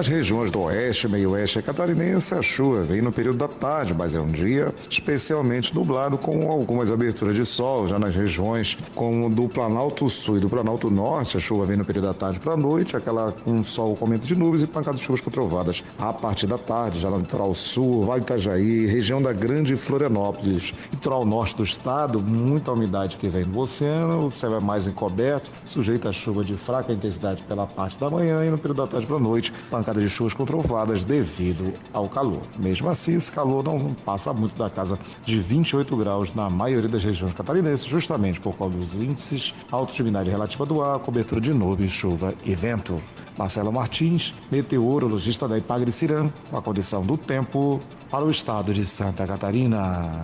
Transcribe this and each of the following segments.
Nas regiões do oeste e meio oeste catarinense, a chuva vem no período da tarde, mas é um dia especialmente nublado com algumas aberturas de sol. Já nas regiões como do Planalto Sul e do Planalto Norte, a chuva vem no período da tarde para a noite, aquela com sol com aumento de nuvens e pancadas de chuvas com trovadas. A partir da tarde, já no litoral sul, Vale do Itajaí, região da Grande Florianópolis, litoral norte do estado, muita umidade que vem do oceano, o céu é mais encoberto, sujeito a chuva de fraca intensidade pela parte da manhã e no período da tarde para a noite, pancadas de chuvas com trovadas devido ao calor. Mesmo assim, esse calor não passa muito da casa de 28 graus na maioria das regiões catarinenses, justamente por causa dos índices altos de umidade relativa do ar, cobertura de nuvens, chuva e vento. Marcelo Martins, meteorologista da Ipagre-Cirã, com a condição do tempo para o estado de Santa Catarina.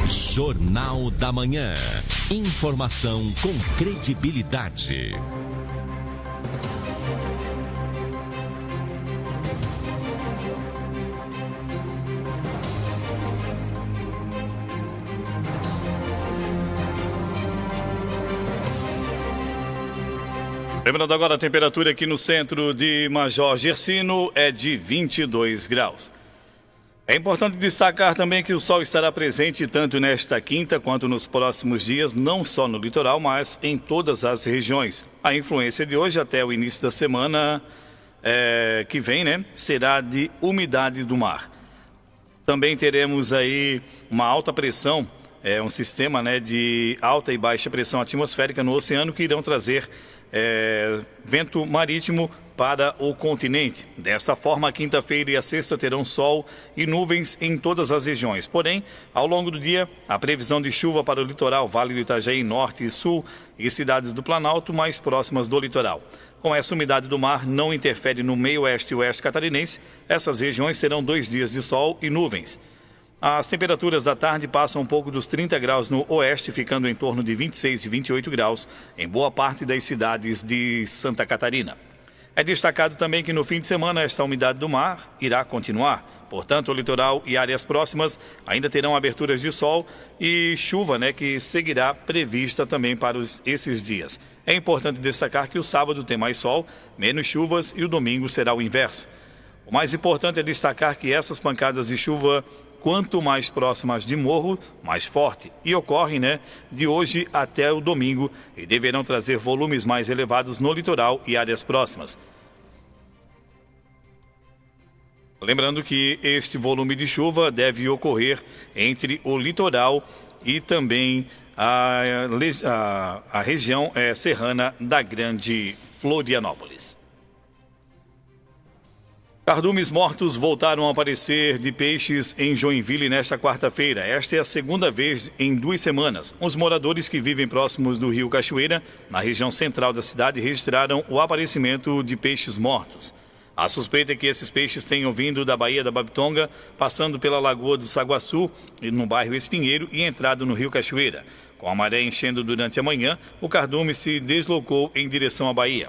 Jornal da Manhã. Informação com credibilidade. Lembrando agora, a temperatura aqui no centro de Major Gersino é de 22 graus. É importante destacar também que o sol estará presente tanto nesta quinta quanto nos próximos dias, não só no litoral, mas em todas as regiões. A influência de hoje até o início da semana que vem, será de umidade do mar. Também teremos aí uma alta pressão, um sistema de alta e baixa pressão atmosférica no oceano que irão trazer vento marítimo para o continente. Desta forma, a quinta-feira e a sexta terão sol e nuvens em todas as regiões. Porém, ao longo do dia, a previsão de chuva para o litoral, Vale do Itajaí, Norte e Sul e cidades do Planalto mais próximas do litoral. Com essa umidade do mar não interfere no meio-oeste e oeste catarinense, essas regiões terão 2 dias de sol e nuvens. As temperaturas da tarde passam um pouco dos 30 graus no oeste, ficando em torno de 26 e 28 graus em boa parte das cidades de Santa Catarina. É destacado também que no fim de semana esta umidade do mar irá continuar. Portanto, o litoral e áreas próximas ainda terão aberturas de sol e chuva, que seguirá prevista também para esses dias. É importante destacar que o sábado tem mais sol, menos chuvas e o domingo será o inverso. O mais importante é destacar que essas pancadas de chuva, quanto mais próximas de morro, mais forte, e ocorrem de hoje até o domingo e deverão trazer volumes mais elevados no litoral e áreas próximas. Lembrando que este volume de chuva deve ocorrer entre o litoral e também a região serrana da Grande Florianópolis. Cardumes mortos voltaram a aparecer de peixes em Joinville nesta quarta-feira. Esta é a segunda vez em 2 semanas. Os moradores que vivem próximos do rio Cachoeira, na região central da cidade, registraram o aparecimento de peixes mortos. A suspeita é que esses peixes tenham vindo da Baía da Babitonga, passando pela Lagoa do Saguaçu, no bairro Espinheiro, e entrado no rio Cachoeira. Com a maré enchendo durante a manhã, o cardume se deslocou em direção à Bahia.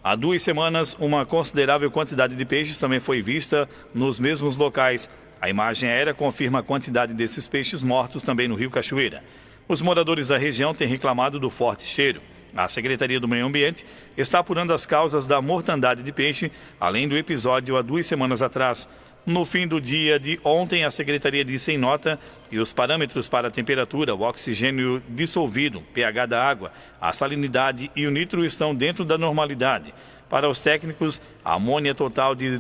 Há 2 semanas, uma considerável quantidade de peixes também foi vista nos mesmos locais. A imagem aérea confirma a quantidade desses peixes mortos também no rio Cachoeira. Os moradores da região têm reclamado do forte cheiro. A Secretaria do Meio Ambiente está apurando as causas da mortandade de peixe, além do episódio há 2 semanas atrás. No fim do dia de ontem, a Secretaria disse em nota que os parâmetros para a temperatura, o oxigênio dissolvido, pH da água, a salinidade e o nitro estão dentro da normalidade. Para os técnicos, a amônia total de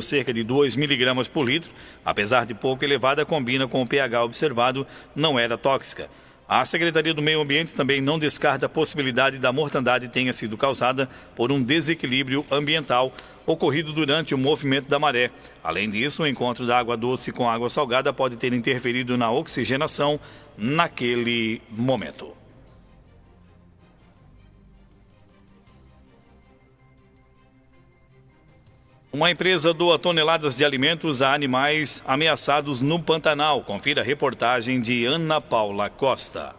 cerca de 2 miligramas por litro, apesar de pouco elevada, combina com o pH observado, não era tóxica. A Secretaria do Meio Ambiente também não descarta a possibilidade da mortandade tenha sido causada por um desequilíbrio ambiental ocorrido durante o movimento da maré. Além disso, o encontro da água doce com água salgada pode ter interferido na oxigenação naquele momento. Uma empresa doa toneladas de alimentos a animais ameaçados no Pantanal. Confira a reportagem de Ana Paula Costa.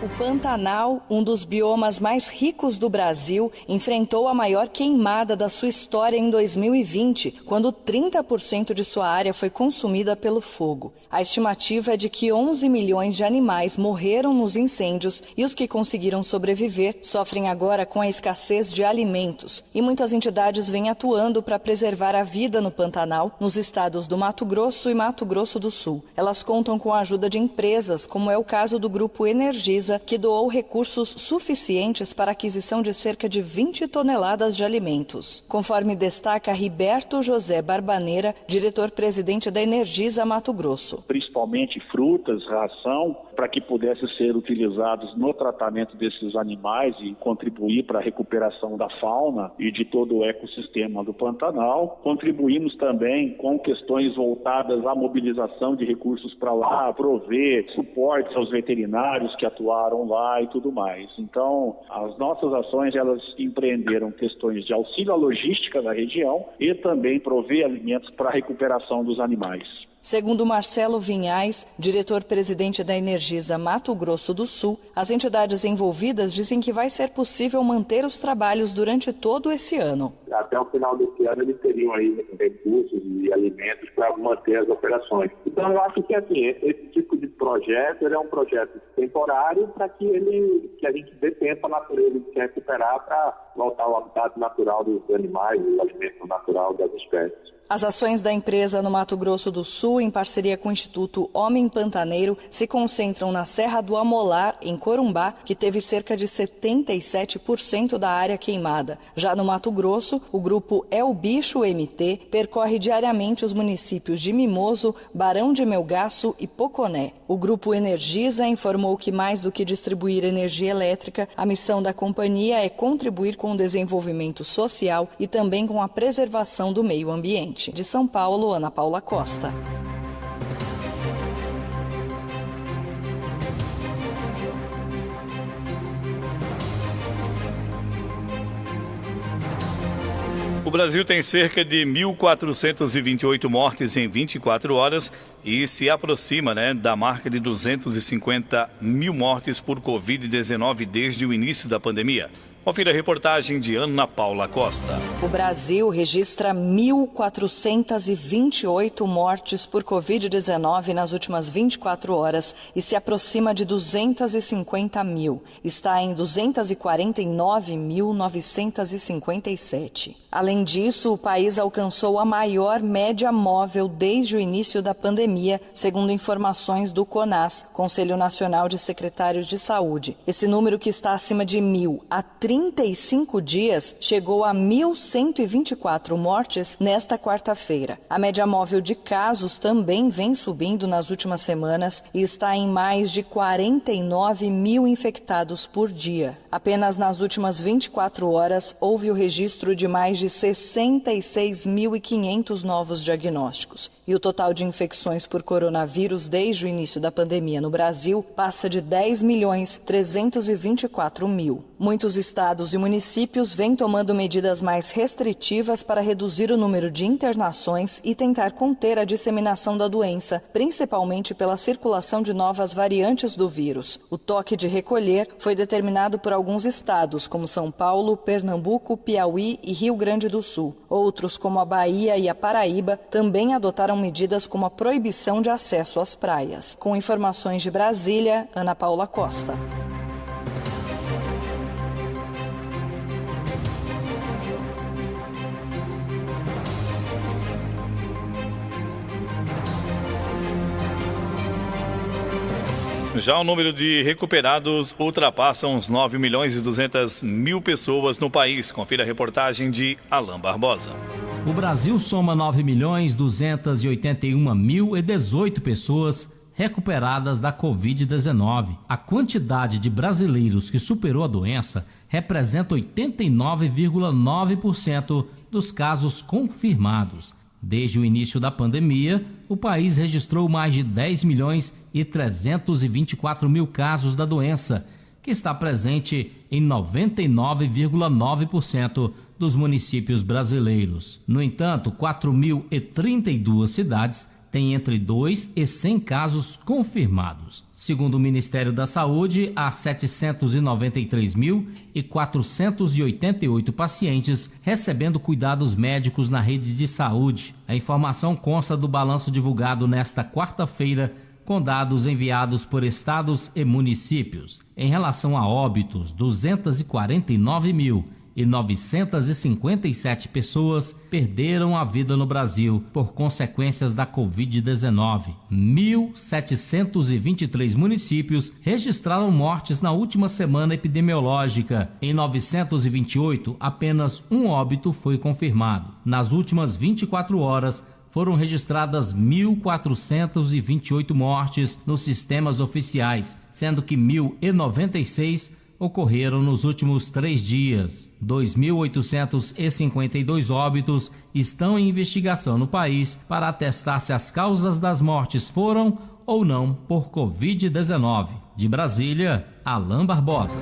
O Pantanal, um dos biomas mais ricos do Brasil, enfrentou a maior queimada da sua história em 2020, quando 30% de sua área foi consumida pelo fogo. A estimativa é de que 11 milhões de animais morreram nos incêndios e os que conseguiram sobreviver sofrem agora com a escassez de alimentos. E muitas entidades vêm atuando para preservar a vida no Pantanal, nos estados do Mato Grosso e Mato Grosso do Sul. Elas contam com a ajuda de empresas, como é o caso do Grupo Energisa, que doou recursos suficientes para a aquisição de cerca de 20 toneladas de alimentos. Conforme destaca Riberto José Barbaneira, diretor-presidente da Energisa Mato Grosso. Principalmente frutas, ração, para que pudessem ser utilizados no tratamento desses animais e contribuir para a recuperação da fauna e de todo o ecossistema do Pantanal. Contribuímos também com questões voltadas à mobilização de recursos para lá, prover suportes aos veterinários que atuaram lá e tudo mais. Então, as nossas ações, elas empreenderam questões de auxílio à logística da região e também prover alimentos para a recuperação dos animais. Segundo Marcelo Vinhais, diretor-presidente da Energisa Mato Grosso do Sul, as entidades envolvidas dizem que vai ser possível manter os trabalhos durante todo esse ano. Até o final desse ano eles teriam aí recursos e alimentos para manter as operações. Então eu acho que assim, esse tipo de projeto ele é um projeto temporário para que a gente dê tempo à natureza de se recuperar para voltar ao habitat natural dos animais, o alimento natural das espécies. As ações da empresa no Mato Grosso do Sul, em parceria com o Instituto Homem Pantaneiro, se concentram na Serra do Amolar, em Corumbá, que teve cerca de 77% da área queimada. Já no Mato Grosso, o grupo É o Bicho MT percorre diariamente os municípios de Mimoso, Barão de Melgaço e Poconé. O grupo Energisa informou que, mais do que distribuir energia elétrica, a missão da companhia é contribuir com o desenvolvimento social e também com a preservação do meio ambiente. De São Paulo, Ana Paula Costa. O Brasil tem cerca de 1.428 mortes em 24 horas e se aproxima, da marca de 250 mil mortes por Covid-19 desde o início da pandemia. Confira a reportagem de Ana Paula Costa. O Brasil registra 1.428 mortes por Covid-19 nas últimas 24 horas e se aproxima de 250 mil. Está em 249.957. Além disso, o país alcançou a maior média móvel desde o início da pandemia, segundo informações do CONAS, Conselho Nacional de Secretários de Saúde. Esse número, que está acima de 1.000 há 35 dias, chegou a 1.124 mortes nesta quarta-feira. A média móvel de casos também vem subindo nas últimas semanas e está em mais de 49 mil infectados por dia. Apenas nas últimas 24 horas houve o registro de mais de 66.500 novos diagnósticos. E o total de infecções por coronavírus desde o início da pandemia no Brasil passa de 10.324.000. Muitos estados e municípios vêm tomando medidas mais restritivas para reduzir o número de internações e tentar conter a disseminação da doença, principalmente pela circulação de novas variantes do vírus. O toque de recolher foi determinado por alguns estados, como São Paulo, Pernambuco, Piauí e Rio Grande do Sul. Outros, como a Bahia e a Paraíba, também adotaram medidas como a proibição de acesso às praias. Com informações de Brasília, Ana Paula Costa. Já o número de recuperados ultrapassa os 9.200.000 pessoas no país. Confira a reportagem de Alain Barbosa. O Brasil soma 9.281.018 pessoas recuperadas da Covid-19. A quantidade de brasileiros que superou a doença representa 89,9% dos casos confirmados. Desde o início da pandemia, o país registrou mais de 10.324.000 casos da doença, que está presente em 99,9% dos municípios brasileiros. No entanto, 4.032 cidades tem entre 2 e 100 casos confirmados. Segundo o Ministério da Saúde, há 793.488 pacientes recebendo cuidados médicos na rede de saúde. A informação consta do balanço divulgado nesta quarta-feira, com dados enviados por estados e municípios. Em relação a óbitos, 249.957 pessoas perderam a vida no Brasil por consequências da Covid-19. 1.723 municípios registraram mortes na última semana epidemiológica. Em 928, apenas um óbito foi confirmado. Nas últimas 24 horas, foram registradas 1.428 mortes nos sistemas oficiais, sendo que 1.096 ocorreram nos últimos 3 dias. 2.852 óbitos estão em investigação no país para atestar se as causas das mortes foram ou não por Covid-19. De Brasília, Alain Barbosa.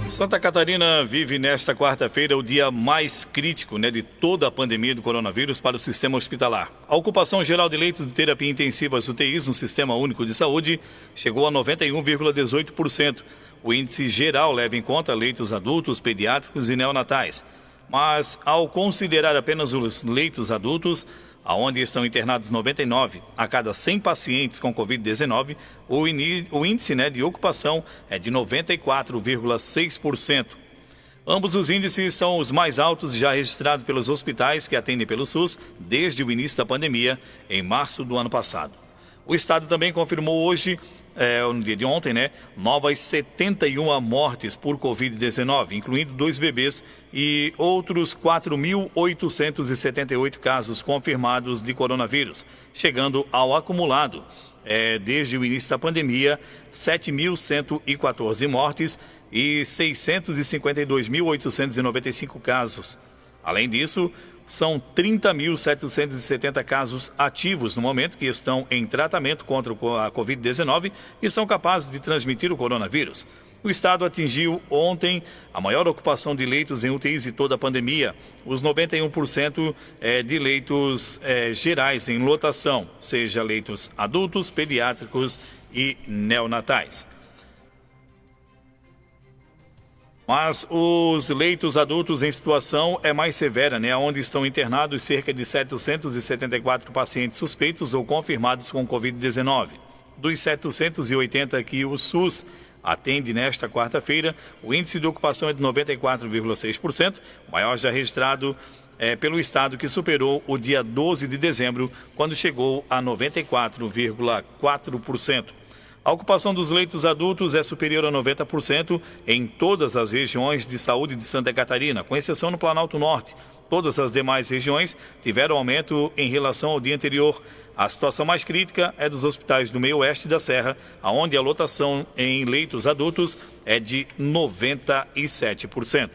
Santa Catarina vive nesta quarta-feira o dia mais crítico, de toda a pandemia do coronavírus para o sistema hospitalar. A ocupação geral de leitos de terapia intensiva UTIs no Sistema Único de Saúde chegou a 91,18%. O índice geral leva em conta leitos adultos, pediátricos e neonatais. Mas, ao considerar apenas os leitos adultos, aonde estão internados 99 a cada 100 pacientes com Covid-19, o índice de ocupação é de 94,6%. Ambos os índices são os mais altos já registrados pelos hospitais que atendem pelo SUS desde o início da pandemia, em março do ano passado. O estado também confirmou hoje, no dia de ontem, novas 71 mortes por Covid-19, incluindo 2 bebês e outros 4.878 casos confirmados de coronavírus, chegando ao acumulado, desde o início da pandemia, 7.114 mortes e 652.895 casos. Além disso, são 30.770 casos ativos no momento que estão em tratamento contra a Covid-19 e são capazes de transmitir o coronavírus. O estado atingiu ontem a maior ocupação de leitos em UTIs de toda a pandemia, os 91% de leitos gerais em lotação, seja leitos adultos, pediátricos e neonatais. Mas os leitos adultos em situação é mais severa, onde estão internados cerca de 774 pacientes suspeitos ou confirmados com Covid-19. Dos 780 que o SUS atende nesta quarta-feira, o índice de ocupação é de 94,6%, maior já registrado pelo estado, que superou o dia 12 de dezembro, quando chegou a 94,4%. A ocupação dos leitos adultos é superior a 90% em todas as regiões de saúde de Santa Catarina, com exceção no Planalto Norte. Todas as demais regiões tiveram aumento em relação ao dia anterior. A situação mais crítica é dos hospitais do meio-oeste da Serra, onde a lotação em leitos adultos é de 97%.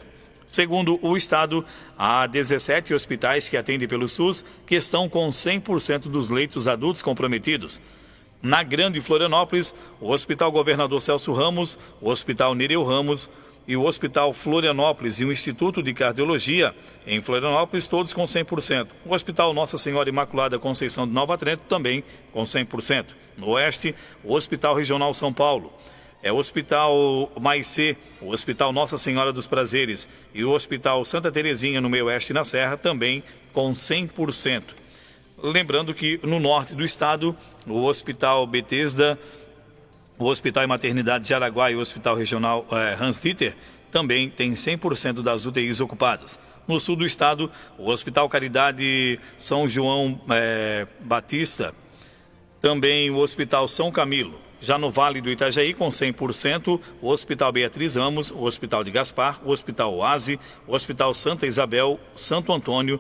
Segundo o estado, há 17 hospitais que atendem pelo SUS que estão com 100% dos leitos adultos comprometidos. Na Grande Florianópolis, o Hospital Governador Celso Ramos, o Hospital Nereu Ramos e o Hospital Florianópolis e o Instituto de Cardiologia em Florianópolis, todos com 100%. O Hospital Nossa Senhora Imaculada Conceição de Nova Trento também com 100%. No Oeste, o Hospital Regional São Paulo, o Hospital Maicê, o Hospital Nossa Senhora dos Prazeres e o Hospital Santa Terezinha no Meio-Oeste e na Serra também com 100%. Lembrando que no norte do estado, o Hospital Bethesda, o Hospital e Maternidade de Araguá e o Hospital Regional Hans Dieter também tem 100% das UTIs ocupadas. No sul do estado, o Hospital Caridade São João Batista, também o Hospital São Camilo. Já no Vale do Itajaí, com 100%, o Hospital Beatriz Ramos, o Hospital de Gaspar, o Hospital Oase, o Hospital Santa Isabel, Santo Antônio,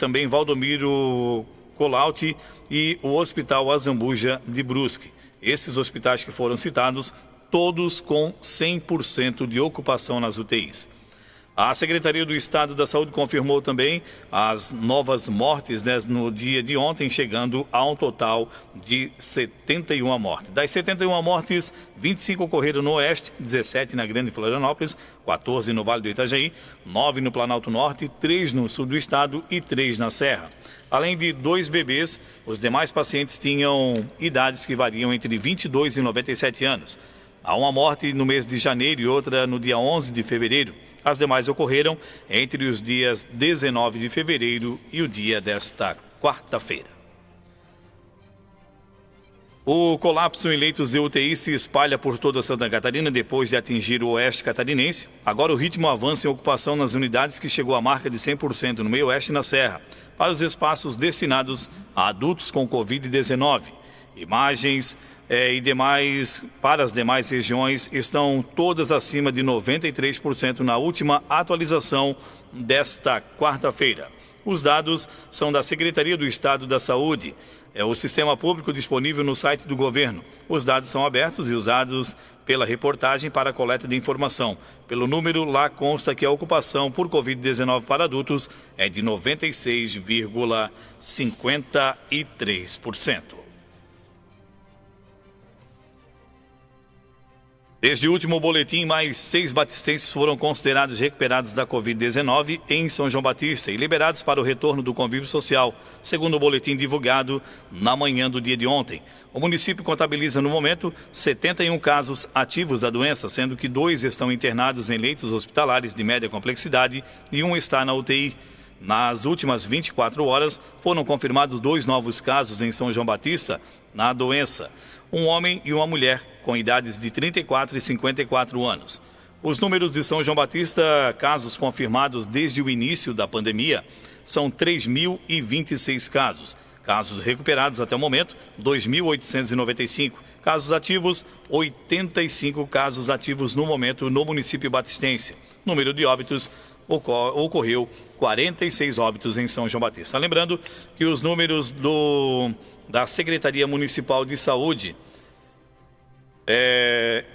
também Valdomiro Colauti e o Hospital Azambuja de Brusque. Esses hospitais que foram citados, todos com 100% de ocupação nas UTIs. A Secretaria do Estado da Saúde confirmou também as novas mortes, né, no dia de ontem, chegando a um total de 71 mortes. Das 71 mortes, 25 ocorreram no Oeste, 17 na Grande Florianópolis, 14 no Vale do Itajaí, 9 no Planalto Norte, 3 no Sul do Estado e 3 na Serra. Além de 2 bebês, os demais pacientes tinham idades que variam entre 22 e 97 anos. Há uma morte no mês de janeiro e outra no dia 11 de fevereiro. As demais ocorreram entre os dias 19 de fevereiro e o dia desta quarta-feira. O colapso em leitos de UTI se espalha por toda Santa Catarina depois de atingir o oeste catarinense. Agora o ritmo avança em ocupação nas unidades que chegou à marca de 100% no meio-oeste e na Serra, para os espaços destinados a adultos com Covid-19. Imagens e demais para as demais regiões estão todas acima de 93% na última atualização desta quarta-feira. Os dados são da Secretaria do Estado da Saúde. É o sistema público disponível no site do governo. Os dados são abertos e usados pela reportagem para a coleta de informação. Pelo número, lá consta que a ocupação por Covid-19 para adultos é de 96,53%. Desde o último boletim, mais 6 batistenses foram considerados recuperados da Covid-19 em São João Batista e liberados para o retorno do convívio social, segundo o boletim divulgado na manhã do dia de ontem. O município contabiliza no momento 71 casos ativos da doença, sendo que 2 estão internados em leitos hospitalares de média complexidade e 1 está na UTI. Nas últimas 24 horas, foram confirmados 2 novos casos em São João Batista na doença. Um homem e uma mulher com idades de 34 e 54 anos. Os números de São João Batista, casos confirmados desde o início da pandemia, são 3.026 casos. Casos recuperados até o momento, 2.895. Casos ativos, 85 casos ativos no momento no município batistense. Número de óbitos, ocorreu 46 óbitos em São João Batista. Lembrando que os números da Secretaria Municipal de Saúde,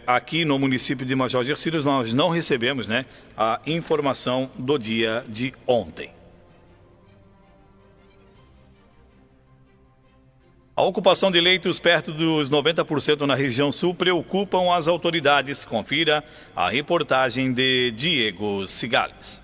aqui no município de Major Gercílio, nós não recebemos, né, a informação do dia de ontem. A ocupação de leitos perto dos 90% na região sul preocupam as autoridades. Confira a reportagem de Diego Cigales.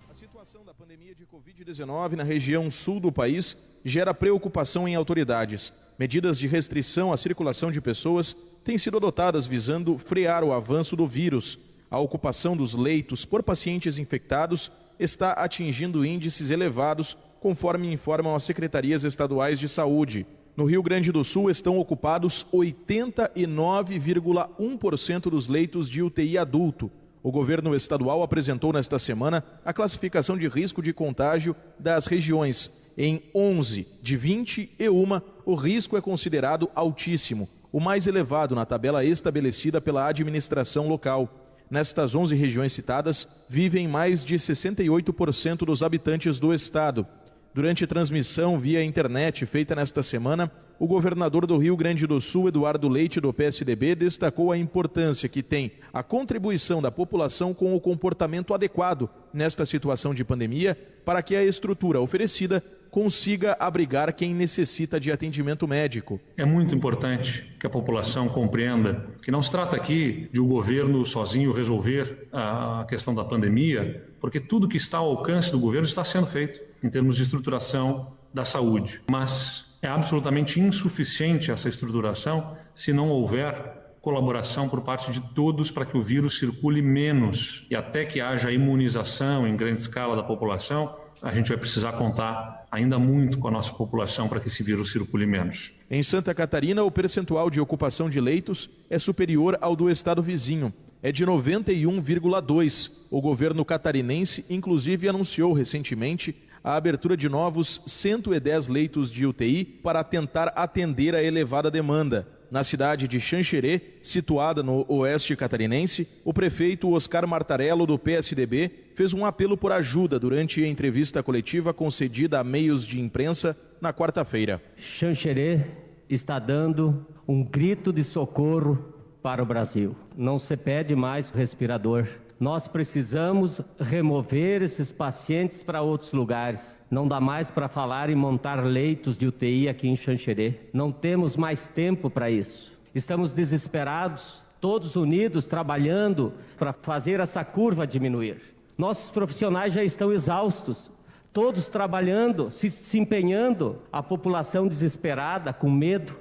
A situação da pandemia de Covid-19 na região sul do país gera preocupação em autoridades. Medidas de restrição à circulação de pessoas têm sido adotadas visando frear o avanço do vírus. A ocupação dos leitos por pacientes infectados está atingindo índices elevados, conforme informam as secretarias estaduais de saúde. No Rio Grande do Sul estão ocupados 89,1% dos leitos de UTI adulto. O governo estadual apresentou nesta semana a classificação de risco de contágio das regiões. Em 11 de 21, o risco é considerado altíssimo, o mais elevado na tabela estabelecida pela administração local. Nestas 11 regiões citadas, vivem mais de 68% dos habitantes do estado. Durante transmissão via internet feita nesta semana, o governador do Rio Grande do Sul, Eduardo Leite, do PSDB, destacou a importância que tem a contribuição da população com o comportamento adequado nesta situação de pandemia para que a estrutura oferecida consiga abrigar quem necessita de atendimento médico. É muito importante que a população compreenda que não se trata aqui de o governo sozinho resolver a questão da pandemia, porque tudo que está ao alcance do governo está sendo feito em termos de estruturação da saúde. Mas é absolutamente insuficiente essa estruturação se não houver colaboração por parte de todos para que o vírus circule menos. E até que haja imunização em grande escala da população, a gente vai precisar contar ainda muito com a nossa população para que esse vírus circule menos. Em Santa Catarina, o percentual de ocupação de leitos é superior ao do estado vizinho. É de 91,2%. O governo catarinense, inclusive, anunciou recentemente a abertura de novos 110 leitos de UTI para tentar atender a elevada demanda. Na cidade de Xanxerê, situada no oeste catarinense, o prefeito Oscar Martarello, do PSDB, fez um apelo por ajuda durante a entrevista coletiva concedida a meios de imprensa na quarta-feira. Xanxerê está dando um grito de socorro para o Brasil. Não se pede mais respirador, Nós precisamos remover esses pacientes para outros lugares. Não dá mais para falar em montar leitos de UTI aqui em Xanxerê. Não temos mais tempo para isso. Estamos desesperados, todos unidos, trabalhando para fazer essa curva diminuir. Nossos profissionais já estão exaustos, todos trabalhando, se empenhando, a população desesperada, com medo.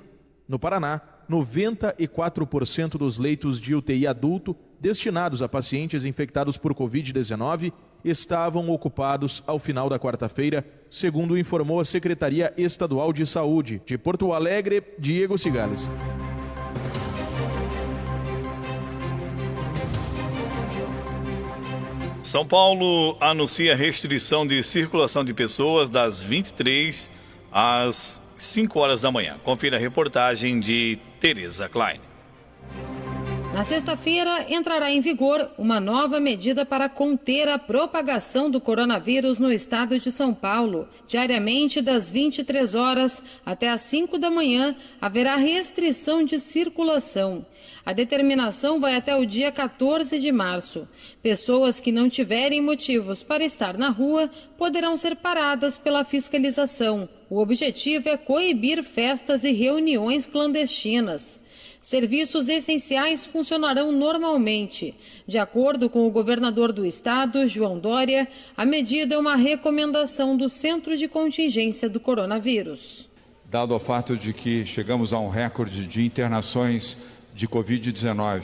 No Paraná, 94% dos leitos de UTI adulto destinados a pacientes infectados por Covid-19 estavam ocupados ao final da quarta-feira, segundo informou a Secretaria Estadual de Saúde. De Porto Alegre, Diego Cigales. São Paulo anuncia restrição de circulação de pessoas das 23 às 5 horas da manhã. Confira a reportagem de Tereza Klein. Na sexta-feira, entrará em vigor uma nova medida para conter a propagação do coronavírus no estado de São Paulo. Diariamente, das 23 horas até às 5 da manhã, haverá restrição de circulação. A determinação vai até o dia 14 de março. Pessoas que não tiverem motivos para estar na rua poderão ser paradas pela fiscalização. O objetivo é coibir festas e reuniões clandestinas. Serviços essenciais funcionarão normalmente. De acordo com o governador do estado, João Dória, a medida é uma recomendação do Centro de Contingência do Coronavírus. Dado o fato de que chegamos a um recorde de internações de Covid-19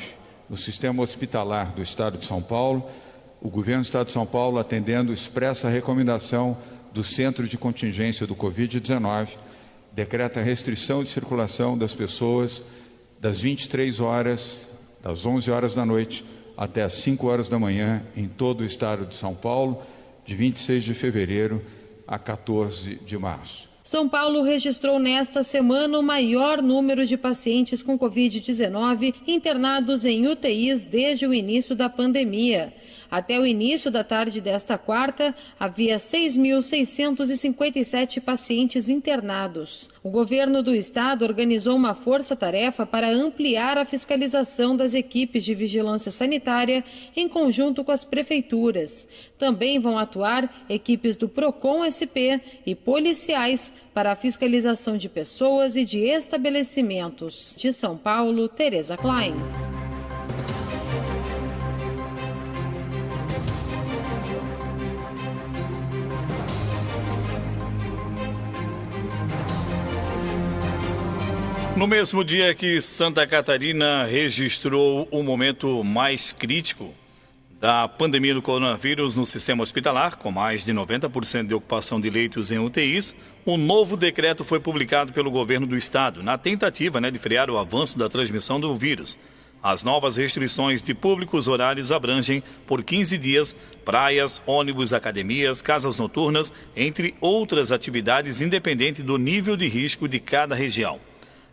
no sistema hospitalar do estado de São Paulo, o governo do estado de São Paulo, atendendo expressa recomendação do Centro de Contingência do Covid-19, decreta a restrição de circulação das pessoas das 23 horas, das 11 horas da noite até as 5 horas da manhã em todo o estado de São Paulo, de 26 de fevereiro a 14 de março. São Paulo registrou nesta semana o maior número de pacientes com Covid-19 internados em UTIs desde o início da pandemia. Até o início da tarde desta quarta, havia 6.657 pacientes internados. O governo do estado organizou uma força-tarefa para ampliar a fiscalização das equipes de vigilância sanitária em conjunto com as prefeituras. Também vão atuar equipes do Procon-SP e policiais para a fiscalização de pessoas e de estabelecimentos. De São Paulo, Tereza Klein. No mesmo dia que Santa Catarina registrou o momento mais crítico da pandemia do coronavírus no sistema hospitalar, com mais de 90% de ocupação de leitos em UTIs, um novo decreto foi publicado pelo governo do estado, na tentativa de frear o avanço da transmissão do vírus. As novas restrições de públicos horários abrangem, por 15 dias, praias, ônibus, academias, casas noturnas, entre outras atividades, independente do nível de risco de cada região.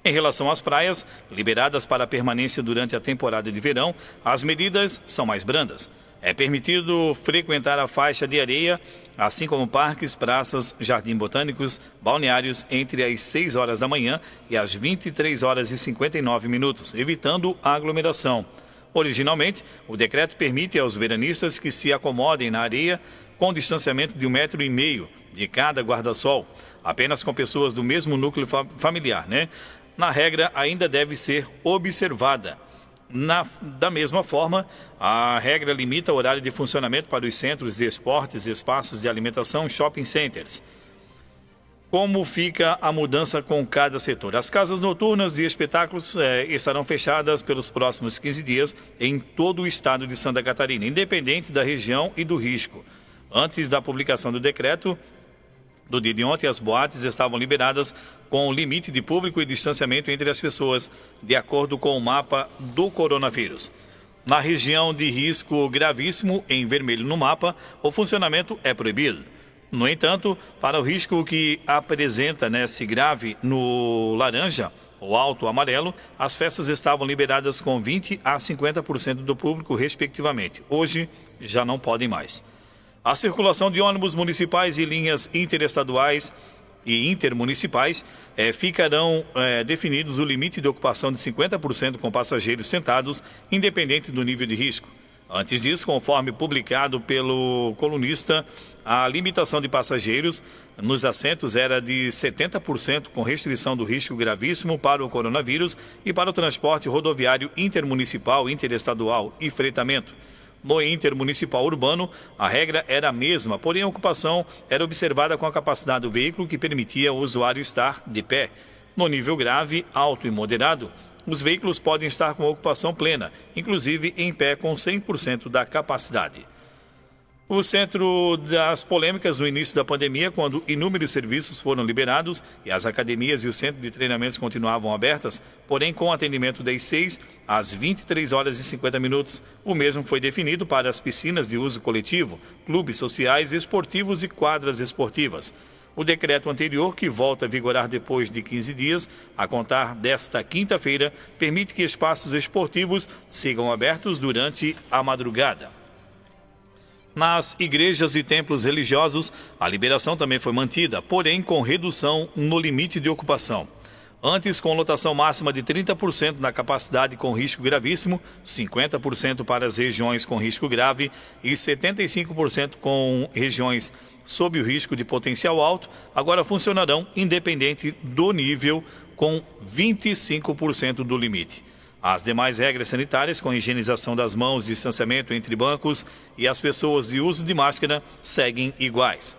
Em relação às praias, liberadas para permanência durante a temporada de verão, as medidas são mais brandas. É permitido frequentar a faixa de areia, assim como parques, praças, jardins botânicos, balneários entre as 6 horas da manhã e as 23 horas e 59 minutos, evitando a aglomeração. Originalmente, o decreto permite aos veranistas que se acomodem na areia com distanciamento de 1,5 metro de cada guarda-sol, apenas com pessoas do mesmo núcleo familiar, Na regra, ainda deve ser observada. Da mesma forma, a regra limita o horário de funcionamento para os centros de esportes, espaços de alimentação, shopping centers. Como fica a mudança com cada setor? As casas noturnas de espetáculos estarão fechadas pelos próximos 15 dias em todo o estado de Santa Catarina, independente da região e do risco. Antes da publicação do decreto, do dia de ontem, as boates estavam liberadas com o limite de público e distanciamento entre as pessoas, de acordo com o mapa do coronavírus. Na região de risco gravíssimo, em vermelho no mapa, o funcionamento é proibido. No entanto, para o risco que apresenta se grave no laranja ou alto amarelo, as festas estavam liberadas com 20% a 50% do público, respectivamente. Hoje, já não podem mais. A circulação de ônibus municipais e linhas interestaduais e intermunicipais ficarão definidos o limite de ocupação de 50% com passageiros sentados, independente do nível de risco. Antes disso, conforme publicado pelo colunista, a limitação de passageiros nos assentos era de 70% com restrição do risco gravíssimo para o coronavírus e para o transporte rodoviário intermunicipal, interestadual e fretamento. No intermunicipal urbano, a regra era a mesma, porém a ocupação era observada com a capacidade do veículo que permitia ao usuário estar de pé. No nível grave, alto e moderado, os veículos podem estar com ocupação plena, inclusive em pé com 100% da capacidade. O centro das polêmicas no início da pandemia, quando inúmeros serviços foram liberados e as academias e o centro de treinamentos continuavam abertas, porém com atendimento das 6 às 23 horas e 50 minutos. O mesmo foi definido para as piscinas de uso coletivo, clubes sociais, esportivos e quadras esportivas. O decreto anterior, que volta a vigorar depois de 15 dias, a contar desta quinta-feira, permite que espaços esportivos sigam abertos durante a madrugada. Nas igrejas e templos religiosos, a liberação também foi mantida, porém com redução no limite de ocupação. Antes, com lotação máxima de 30% na capacidade com risco gravíssimo, 50% para as regiões com risco grave e 75% com regiões sob o risco de potencial alto, agora funcionarão independente do nível, com 25% do limite. As demais regras sanitárias, com higienização das mãos, distanciamento entre bancos e as pessoas e uso de máscara, seguem iguais.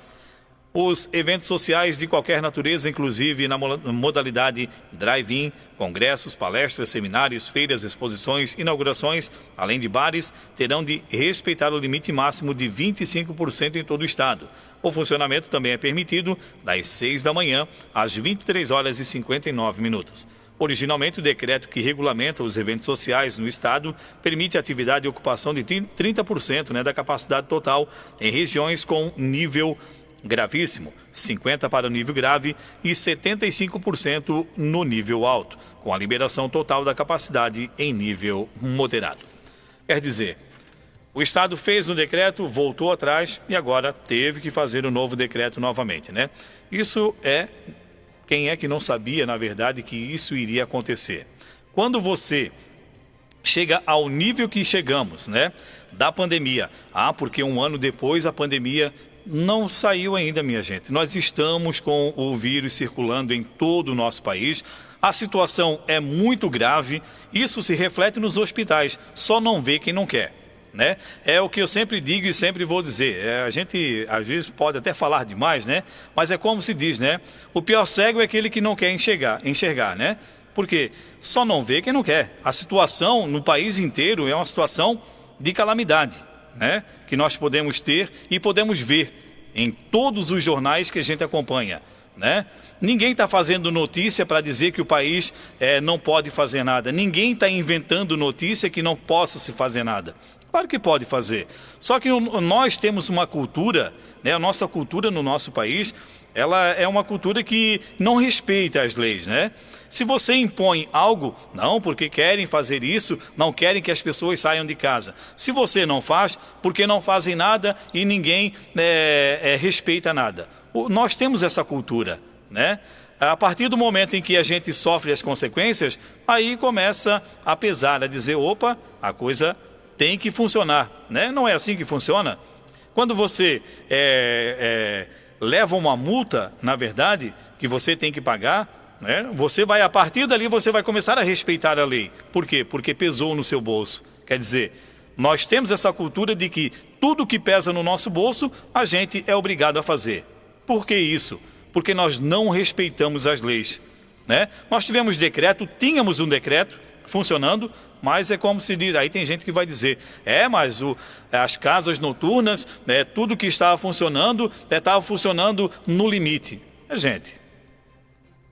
Os eventos sociais de qualquer natureza, inclusive na modalidade drive-in, congressos, palestras, seminários, feiras, exposições, inaugurações, além de bares, terão de respeitar o limite máximo de 25% em todo o estado. O funcionamento também é permitido das 6 da manhã às 23 horas e 59 minutos. Originalmente, o decreto que regulamenta os eventos sociais no estado permite a atividade de ocupação de 30% da capacidade total em regiões com nível gravíssimo, 50% para o nível grave e 75% no nível alto, com a liberação total da capacidade em nível moderado. Quer dizer, o estado fez um decreto, voltou atrás e agora teve que fazer um novo decreto novamente, né? Isso é... Quem é que não sabia, na verdade, que isso iria acontecer? Quando você chega ao nível que chegamos, né, da pandemia, porque um ano depois a pandemia não saiu ainda, minha gente. Nós estamos com o vírus circulando em todo o nosso país. A situação é muito grave, isso se reflete nos hospitais, só não vê quem não quer. Né? É o que eu sempre digo e sempre vou dizer. A gente às vezes pode até falar demais, né? Mas é como se diz, né? O pior cego é aquele que não quer enxergar, né? Porque só não vê quem não quer. A situação no país inteiro é uma situação de calamidade, né? Que nós podemos ter e podemos ver em todos os jornais que a gente acompanha, né? Ninguém está fazendo notícia para dizer que o país não pode fazer nada. Ninguém está inventando notícia que não possa se fazer nada. Claro que pode fazer. Só que nós temos uma cultura, né? A nossa cultura no nosso país, ela é uma cultura que não respeita as leis, né? Se você impõe algo, não, porque querem fazer isso, não querem que as pessoas saiam de casa. Se você não faz, porque não fazem nada e ninguém respeita nada. Nós temos essa cultura, né? A partir do momento em que a gente sofre as consequências, aí começa a pesar, a dizer, opa, a coisa tem que funcionar, né? Não é assim que funciona? Quando você leva uma multa, na verdade, que você tem que pagar, né? Você vai, a partir dali, você vai começar a respeitar a lei. Por quê? Porque pesou no seu bolso. Quer dizer, nós temos essa cultura de que tudo que pesa no nosso bolso, a gente é obrigado a fazer. Por que isso? Porque nós não respeitamos as leis, né? Nós tínhamos um decreto funcionando, mas é como se diz, aí tem gente que vai dizer, mas as casas noturnas, tudo que estava funcionando no limite. Gente,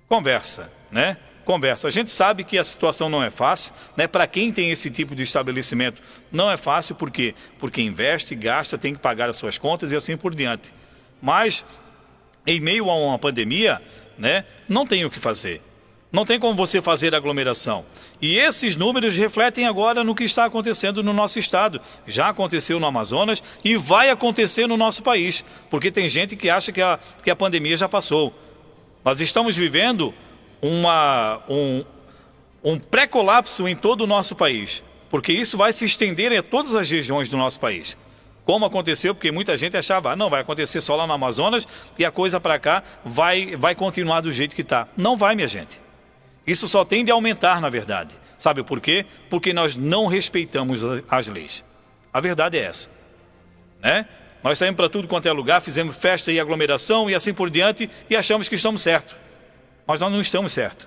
conversa, né? Conversa. A gente sabe que a situação não é fácil, né? Para quem tem esse tipo de estabelecimento, não é fácil, por quê? Porque investe, gasta, tem que pagar as suas contas e assim por diante. Mas, em meio a uma pandemia, né? Não tem o que fazer. Não tem como você fazer aglomeração. E esses números refletem agora no que está acontecendo no nosso estado. Já aconteceu no Amazonas e vai acontecer no nosso país. Porque tem gente que acha que a pandemia já passou. Nós estamos vivendo um pré-colapso em todo o nosso país. porque isso vai se estender a todas as regiões do nosso país. Como aconteceu, porque muita gente achava, não, vai acontecer só lá no Amazonas e a coisa para cá vai continuar do jeito que está. Não vai, minha gente. Isso só tende a aumentar, na verdade. Sabe por quê? Porque nós não respeitamos as leis. A verdade é essa, né? Nós saímos para tudo quanto é lugar, fizemos festa e aglomeração e assim por diante e achamos que estamos certos. Mas nós não estamos certos.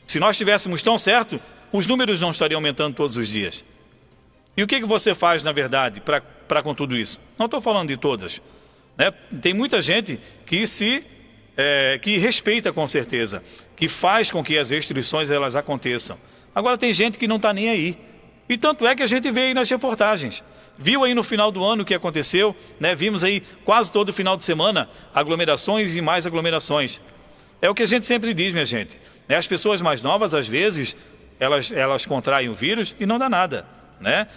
Se nós estivéssemos tão certos, os números não estariam aumentando todos os dias. E o que você faz, na verdade, para com tudo isso? Não estou falando de todas, né? Tem muita gente que respeita com certeza, que faz com que as restrições elas aconteçam. Agora tem gente que não está nem aí. E tanto é que a gente vê aí nas reportagens. Viu aí no final do ano o que aconteceu, né? Vimos aí quase todo final de semana aglomerações e mais aglomerações. É o que a gente sempre diz, minha gente. As pessoas mais novas, às vezes, elas contraem o vírus e não dá nada, né?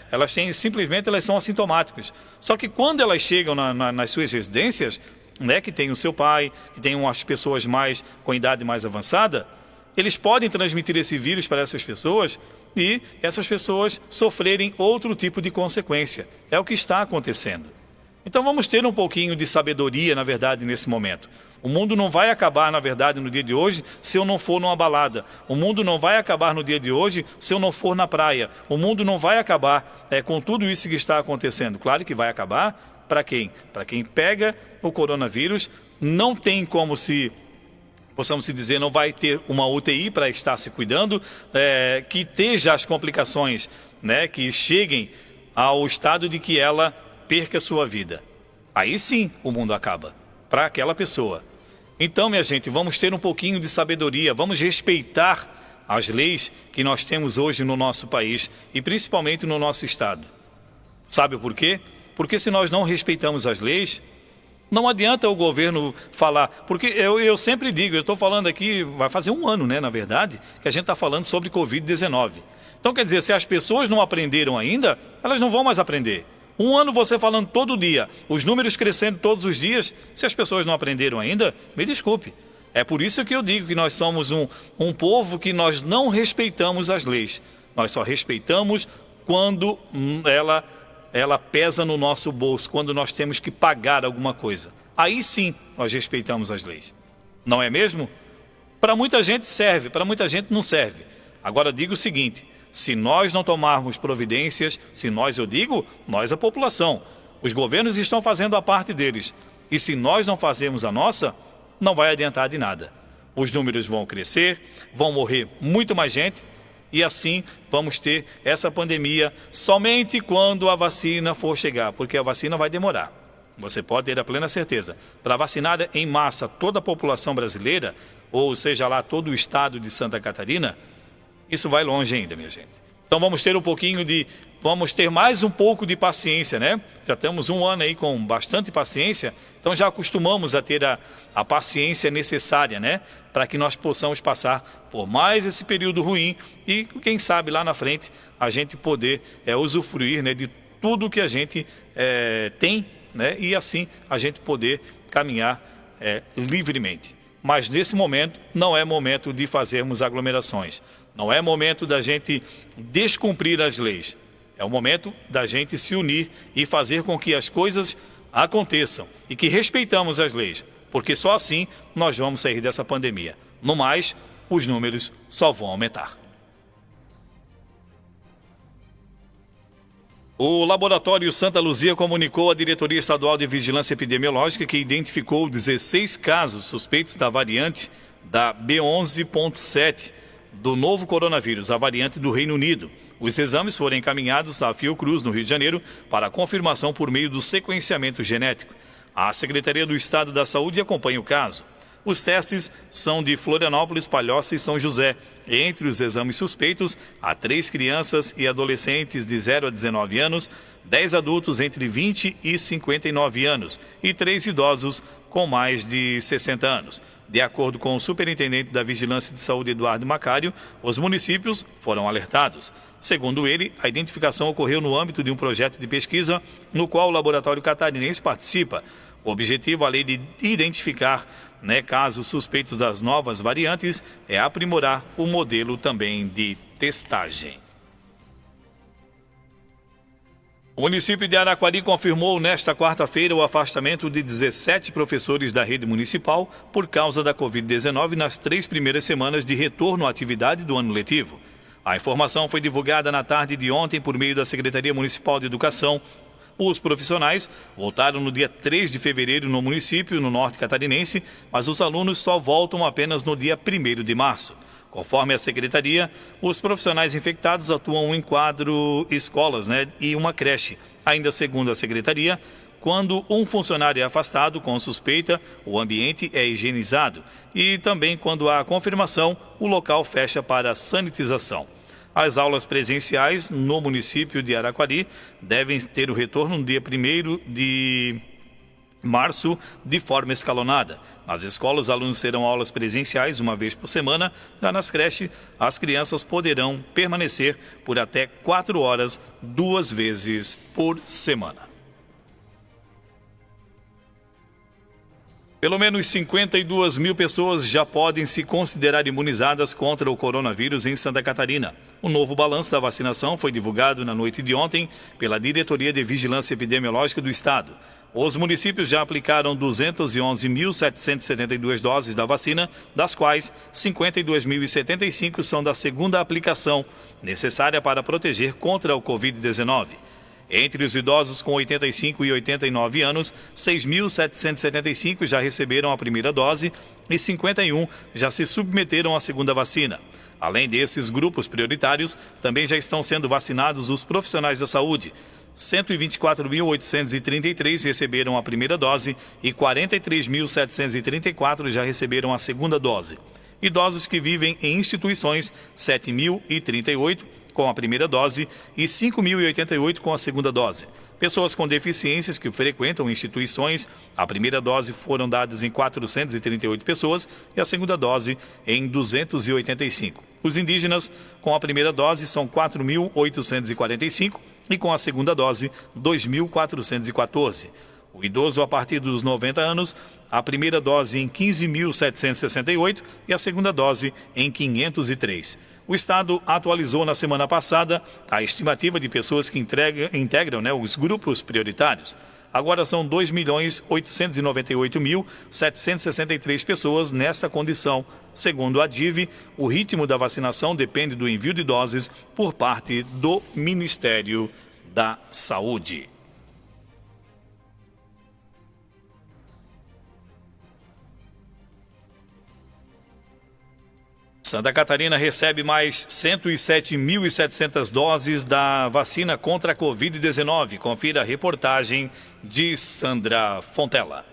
Simplesmente elas são assintomáticas. Só que quando elas chegam nas suas residências, né, que tem o seu pai, que tem umas pessoas com idade mais avançada, eles podem transmitir esse vírus para essas pessoas e essas pessoas sofrerem outro tipo de consequência. É o que está acontecendo. Então vamos ter um pouquinho de sabedoria, na verdade, nesse momento. O mundo não vai acabar, na verdade, no dia de hoje, se eu não for numa balada. O mundo não vai acabar no dia de hoje se eu não for na praia. O mundo não vai acabar com tudo isso que está acontecendo. Claro que vai acabar para quem? Para quem pega o coronavírus, não tem como possamos dizer, não vai ter uma UTI para estar se cuidando, que esteja as complicações, né, que cheguem ao estado de que ela perca a sua vida. Aí sim o mundo acaba, para aquela pessoa. Então, minha gente, vamos ter um pouquinho de sabedoria, vamos respeitar as leis que nós temos hoje no nosso país e principalmente no nosso estado. Sabe por quê? Porque se nós não respeitamos as leis, não adianta o governo falar, porque eu sempre digo, eu estou falando aqui, vai fazer um ano, né, na verdade, que a gente está falando sobre Covid-19. Então, quer dizer, se as pessoas não aprenderam ainda, elas não vão mais aprender. Um ano você falando todo dia, os números crescendo todos os dias, se as pessoas não aprenderam ainda, me desculpe. É por isso que eu digo que nós somos um povo que nós não respeitamos as leis. Nós só respeitamos quando ela pesa no nosso bolso, quando nós temos que pagar alguma coisa. Aí sim nós respeitamos as leis. Não é mesmo? Para muita gente serve, para muita gente não serve. Agora digo o seguinte, se nós não tomarmos providências, nós a população, os governos estão fazendo a parte deles. E se nós não fazermos a nossa, não vai adiantar de nada. Os números vão crescer, vão morrer muito mais gente, e assim vamos ter essa pandemia somente quando a vacina for chegar, porque a vacina vai demorar. Você pode ter a plena certeza. Para vacinar em massa toda a população brasileira, ou seja lá todo o estado de Santa Catarina, isso vai longe ainda, minha gente. Então vamos ter mais um pouco de paciência, né? Já temos um ano aí com bastante paciência, então já acostumamos a ter a paciência necessária, né? Para que nós possamos passar por mais esse período ruim e quem sabe lá na frente a gente poder usufruir, né, de tudo que a gente tem, né? E assim a gente poder caminhar livremente. Mas nesse momento não é momento de fazermos aglomerações. Não é momento da gente descumprir as leis. É o momento da gente se unir e fazer com que as coisas aconteçam e que respeitamos as leis, porque só assim nós vamos sair dessa pandemia. No mais, os números só vão aumentar. O Laboratório Santa Luzia comunicou à Diretoria Estadual de Vigilância Epidemiológica que identificou 16 casos suspeitos da variante da B11.7 do novo coronavírus, a variante do Reino Unido. Os exames foram encaminhados à Fiocruz, no Rio de Janeiro, para confirmação por meio do sequenciamento genético. A Secretaria do Estado da Saúde acompanha o caso. Os testes são de Florianópolis, Palhoça e São José. Entre os exames suspeitos, há 3 crianças e adolescentes de 0 a 19 anos, 10 adultos entre 20 e 59 anos e 3 idosos com mais de 60 anos. De acordo com o superintendente da Vigilância de Saúde, Eduardo Macário, os municípios foram alertados. Segundo ele, a identificação ocorreu no âmbito de um projeto de pesquisa no qual o laboratório catarinense participa. O objetivo, além de identificar casos suspeitos das novas variantes, é aprimorar o modelo também de testagem. O município de Araquari confirmou nesta quarta-feira o afastamento de 17 professores da rede municipal por causa da Covid-19 nas 3 primeiras semanas de retorno à atividade do ano letivo. A informação foi divulgada na tarde de ontem por meio da Secretaria Municipal de Educação. Os profissionais voltaram no dia 3 de fevereiro no município, no norte catarinense, mas os alunos só voltam apenas no dia 1º de março. Conforme a Secretaria, os profissionais infectados atuam em 4 escolas e uma creche. Ainda segundo a Secretaria, quando um funcionário é afastado com suspeita, o ambiente é higienizado e também quando há confirmação, o local fecha para sanitização. As aulas presenciais no município de Araquari devem ter o retorno no dia 1º de março de forma escalonada. Nas escolas, os alunos terão aulas presenciais uma vez por semana. Já nas creches, as crianças poderão permanecer por até 4 horas, 2 vezes por semana. Pelo menos 52 mil pessoas já podem se considerar imunizadas contra o coronavírus em Santa Catarina. O novo balanço da vacinação foi divulgado na noite de ontem pela Diretoria de Vigilância Epidemiológica do Estado. Os municípios já aplicaram 211.772 doses da vacina, das quais 52.075 são da segunda aplicação, necessária para proteger contra o Covid-19. Entre os idosos com 85 e 89 anos, 6.775 já receberam a primeira dose e 51 já se submeteram à segunda vacina. Além desses grupos prioritários, também já estão sendo vacinados os profissionais da saúde. 124.833 receberam a primeira dose e 43.734 já receberam a segunda dose. Idosos que vivem em instituições, 7.038 com a primeira dose e 5.088 com a segunda dose. Pessoas com deficiências que frequentam instituições, a primeira dose foram dadas em 438 pessoas e a segunda dose em 285. Os indígenas com a primeira dose são 4.845 e com a segunda dose 2.414. O idoso a partir dos 90 anos, a primeira dose em 15.768 e a segunda dose em 503. O Estado atualizou na semana passada a estimativa de pessoas que integram os grupos prioritários. Agora são 2.898.763 pessoas nesta condição. Segundo a DIV, o ritmo da vacinação depende do envio de doses por parte do Ministério da Saúde. Santa Catarina recebe mais 107.700 doses da vacina contra a Covid-19. Confira a reportagem de Sandra Fontela.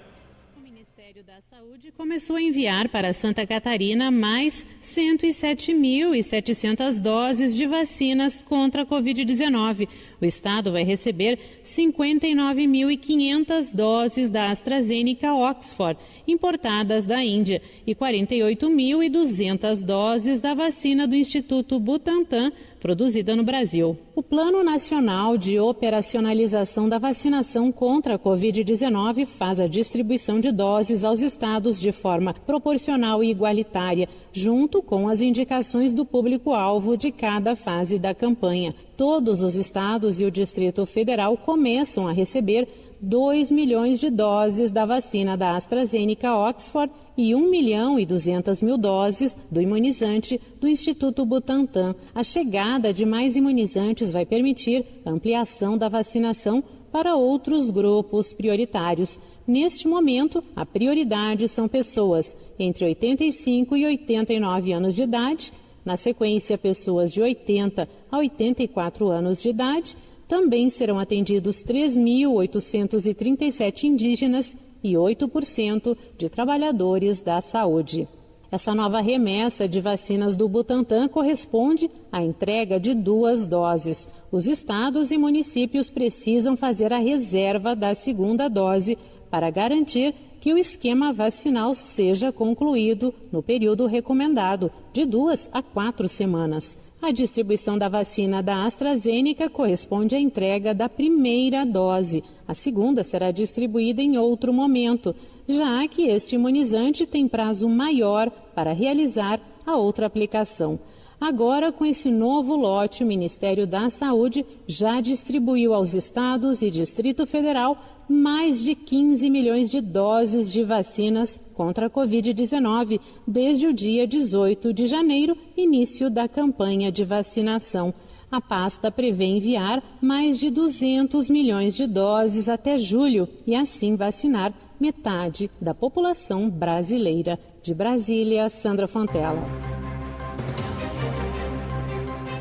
O Ministério da Saúde começou a enviar para Santa Catarina mais 107.700 doses de vacinas contra a Covid-19. O estado vai receber 59.500 doses da AstraZeneca Oxford, importadas da Índia, e 48.200 doses da vacina do Instituto Butantan, produzida no Brasil. O Plano Nacional de Operacionalização da Vacinação contra a Covid-19 faz a distribuição de doses aos estados de forma proporcional e igualitária, junto com as indicações do público-alvo de cada fase da campanha. Todos os estados e o Distrito Federal começam a receber 2 milhões de doses da vacina da AstraZeneca Oxford e 1.200.000 doses do imunizante do Instituto Butantan. A chegada de mais imunizantes vai permitir a ampliação da vacinação para outros grupos prioritários. Neste momento, a prioridade são pessoas entre 85 e 89 anos de idade, na sequência, pessoas de 80 a 84 anos de idade. Também serão atendidos 3.837 indígenas e 8% de trabalhadores da saúde. Essa nova remessa de vacinas do Butantan corresponde à entrega de 2 doses. Os estados e municípios precisam fazer a reserva da segunda dose para garantir que o esquema vacinal seja concluído no período recomendado, de 2 a 4 semanas. A distribuição da vacina da AstraZeneca corresponde à entrega da primeira dose. A segunda será distribuída em outro momento, já que este imunizante tem prazo maior para realizar a outra aplicação. Agora, com esse novo lote, o Ministério da Saúde já distribuiu aos estados e Distrito Federal mais de 15 milhões de doses de vacinas contra a Covid-19 desde o dia 18 de janeiro, início da campanha de vacinação. A pasta prevê enviar mais de 200 milhões de doses até julho e assim vacinar metade da população brasileira. De Brasília, Sandra Fontela.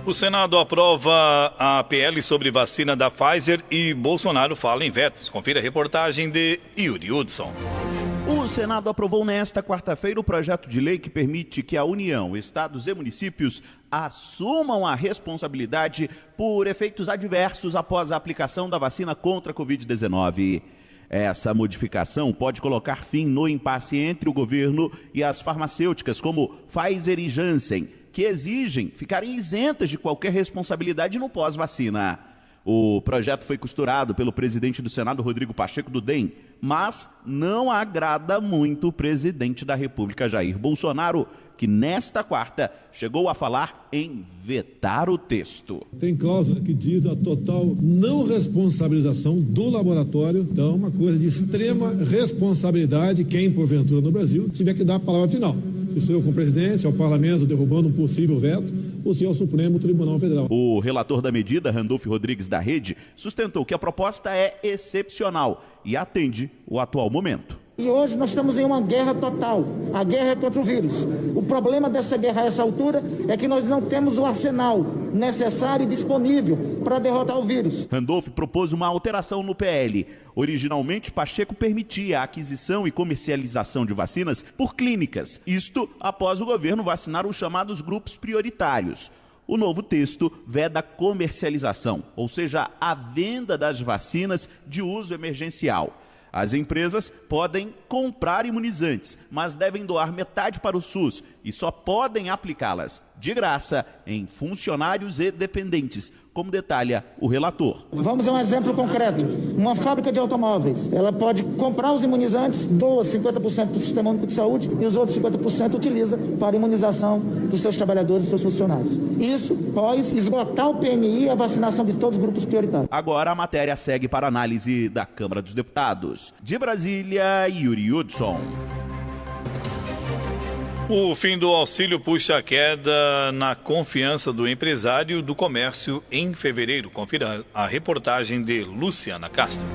O Senado aprova a PL sobre vacina da Pfizer e Bolsonaro fala em vetos. Confira a reportagem de Yuri Hudson. O Senado aprovou nesta quarta-feira o projeto de lei que permite que a União, estados e municípios assumam a responsabilidade por efeitos adversos após a aplicação da vacina contra a Covid-19. Essa modificação pode colocar fim no impasse entre o governo e as farmacêuticas como Pfizer e Janssen, que exigem ficarem isentas de qualquer responsabilidade no pós-vacina. O projeto foi costurado pelo presidente do Senado, Rodrigo Pacheco, do DEM, mas não agrada muito o presidente da República, Jair Bolsonaro, que nesta quarta chegou a falar em vetar o texto. Tem cláusula que diz a total não responsabilização do laboratório, então uma coisa de extrema responsabilidade quem, porventura, no Brasil, tiver que dar a palavra final. Se sou eu como presidente, se é o parlamento derrubando um possível veto, ou se é o Supremo Tribunal Federal. O relator da medida, Randolfo Rodrigues da Rede, sustentou que a proposta é excepcional e atende o atual momento. E hoje nós estamos em uma guerra total. A guerra é contra o vírus. O problema dessa guerra a essa altura é que nós não temos o arsenal necessário e disponível para derrotar o vírus. Randolph propôs uma alteração no PL. Originalmente, Pacheco permitia a aquisição e comercialização de vacinas por clínicas. Isto após o governo vacinar os chamados grupos prioritários. O novo texto veda a comercialização, ou seja, a venda das vacinas de uso emergencial. As empresas podem comprar imunizantes, mas devem doar metade para o SUS e só podem aplicá-las de graça em funcionários e dependentes, como detalha o relator. Vamos a um exemplo concreto. Uma fábrica de automóveis, ela pode comprar os imunizantes, doa 50% para o Sistema Único de Saúde e os outros 50% utiliza para a imunização dos seus trabalhadores e seus funcionários. Isso pós esgotar o PNI e a vacinação de todos os grupos prioritários. Agora a matéria segue para análise da Câmara dos Deputados. De Brasília, Yuri Hudson. O fim do auxílio puxa a queda na confiança do empresário do comércio em fevereiro. Confira a reportagem de Luciana Castro.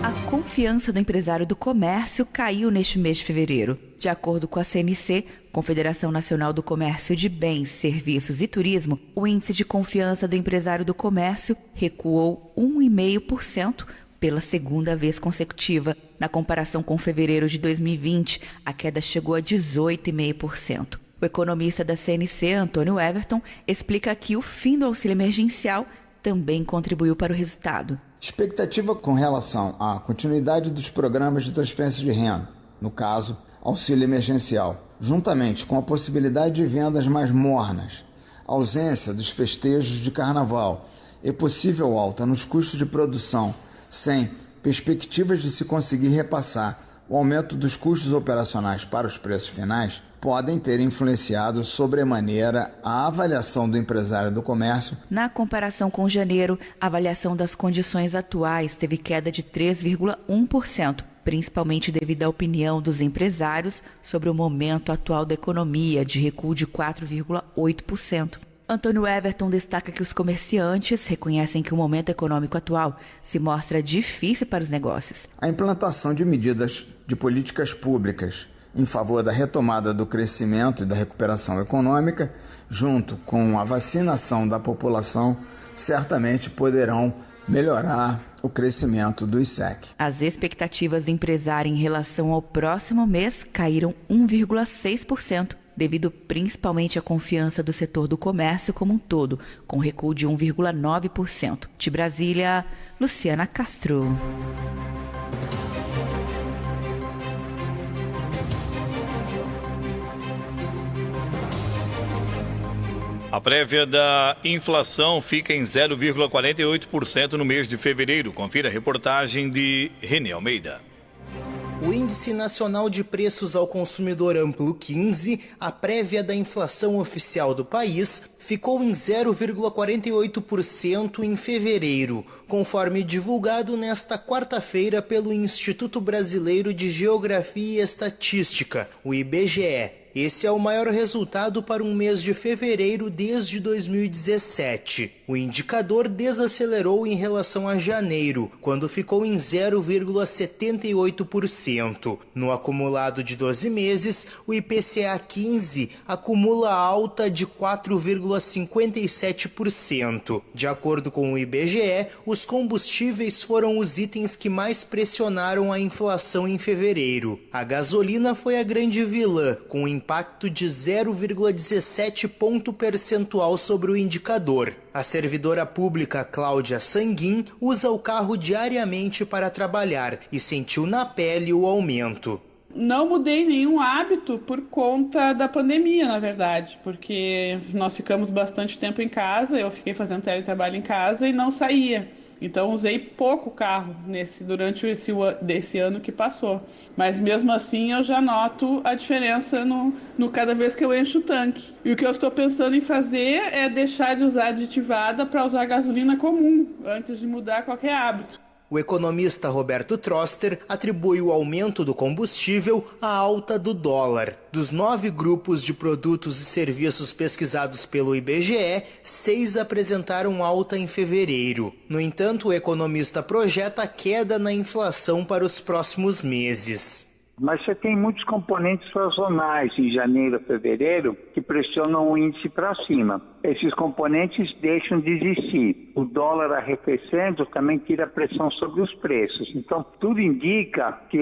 A confiança do empresário do comércio caiu neste mês de fevereiro. De acordo com a CNC, Confederação Nacional do Comércio de Bens, Serviços e Turismo, o índice de confiança do empresário do comércio recuou 1,5%, pela segunda vez consecutiva. Na comparação com fevereiro de 2020, a queda chegou a 18,5%. O economista da CNC, Antônio Everton, explica que o fim do auxílio emergencial também contribuiu para o resultado. Expectativa com relação à continuidade dos programas de transferência de renda, no caso, auxílio emergencial, juntamente com a possibilidade de vendas mais mornas, ausência dos festejos de carnaval e possível alta nos custos de produção, sem perspectivas de se conseguir repassar o aumento dos custos operacionais para os preços finais, podem ter influenciado sobremaneira a avaliação do empresário do comércio. Na comparação com janeiro, a avaliação das condições atuais teve queda de 3,1%, principalmente devido à opinião dos empresários sobre o momento atual da economia, de recuo de 4,8%. Antônio Everton destaca que os comerciantes reconhecem que o momento econômico atual se mostra difícil para os negócios. A implantação de medidas de políticas públicas em favor da retomada do crescimento e da recuperação econômica, junto com a vacinação da população, certamente poderão melhorar o crescimento do ISEC. As expectativas do empresário em relação ao próximo mês caíram 1,6%, devido principalmente à confiança do setor do comércio como um todo, com recuo de 1,9%. De Brasília, Luciana Castro. A prévia da inflação fica em 0,48% no mês de fevereiro. Confira a reportagem de Renê Almeida. O Índice Nacional de Preços ao Consumidor Amplo 15, a prévia da inflação oficial do país, ficou em 0,48% em fevereiro, conforme divulgado nesta quarta-feira pelo Instituto Brasileiro de Geografia e Estatística, o IBGE. Esse é o maior resultado para um mês de fevereiro desde 2017. O indicador desacelerou em relação a janeiro, quando ficou em 0,78%. No acumulado de 12 meses, o IPCA 15 acumula alta de 4,57%. De acordo com o IBGE, os combustíveis foram os itens que mais pressionaram a inflação em fevereiro. A gasolina foi a grande vilã, com impacto de 0,17 ponto percentual sobre o indicador. A servidora pública Cláudia Sanguin usa o carro diariamente para trabalhar e sentiu na pele o aumento. Não mudei nenhum hábito por conta da pandemia, na verdade, porque nós ficamos bastante tempo em casa, eu fiquei fazendo teletrabalho em casa e não saía. Então usei pouco carro durante esse ano que passou. Mas mesmo assim eu já noto a diferença no cada vez que eu encho o tanque. E o que eu estou pensando em fazer é deixar de usar aditivada para usar gasolina comum, antes de mudar qualquer hábito. O economista Roberto Troster atribui o aumento do combustível à alta do dólar. Dos 9 grupos de produtos e serviços pesquisados pelo IBGE, 6 apresentaram alta em fevereiro. No entanto, o economista projeta queda na inflação para os próximos meses. Mas você tem muitos componentes sazonais em janeiro a fevereiro que pressionam o índice para cima. Esses componentes deixam de existir. O dólar arrefecendo também tira pressão sobre os preços. Então, tudo indica que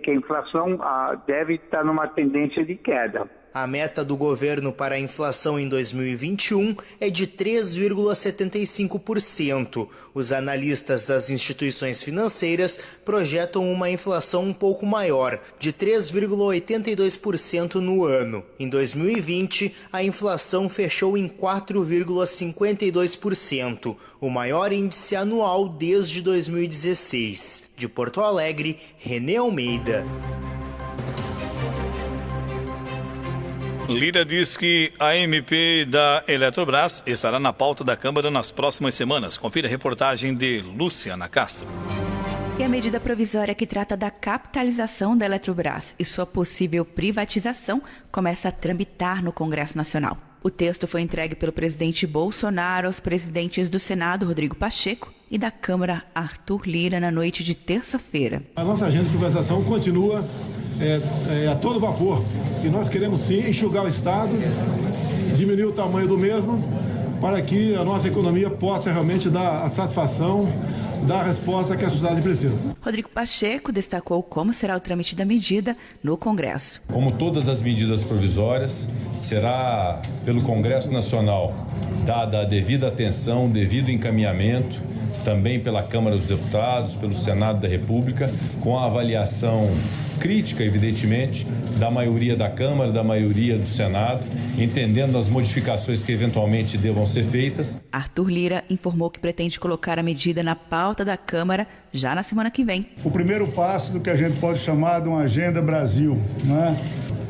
que a inflação deve estar numa tendência de queda. A meta do governo para a inflação em 2021 é de 3,75%. Os analistas das instituições financeiras projetam uma inflação um pouco maior, de 3,82% no ano. Em 2020, a inflação fechou em 4,52%, o maior índice anual desde 2016. De Porto Alegre, Renê Almeida. Lira diz que a MP da Eletrobras estará na pauta da Câmara nas próximas semanas. Confira a reportagem de Luciana Castro. E a medida provisória que trata da capitalização da Eletrobras e sua possível privatização começa a tramitar no Congresso Nacional. O texto foi entregue pelo presidente Bolsonaro aos presidentes do Senado, Rodrigo Pacheco, e da Câmara, Arthur Lira, na noite de terça-feira. A nossa agenda de privatização continua a todo vapor. E nós queremos sim enxugar o Estado, diminuir o tamanho do mesmo, para que a nossa economia possa realmente dar a satisfação, dar a resposta que a sociedade precisa. Rodrigo Pacheco destacou como será o trâmite da medida no Congresso. Como todas as medidas provisórias, será pelo Congresso Nacional dada a devida atenção, devido encaminhamento, também pela Câmara dos Deputados, pelo Senado da República, com a avaliação crítica, evidentemente, da maioria da Câmara, da maioria do Senado, entendendo as modificações que eventualmente devam ser feitas. Arthur Lira informou que pretende colocar a medida na pauta da Câmara já na semana que vem. O primeiro passo do que a gente pode chamar de uma Agenda Brasil, né?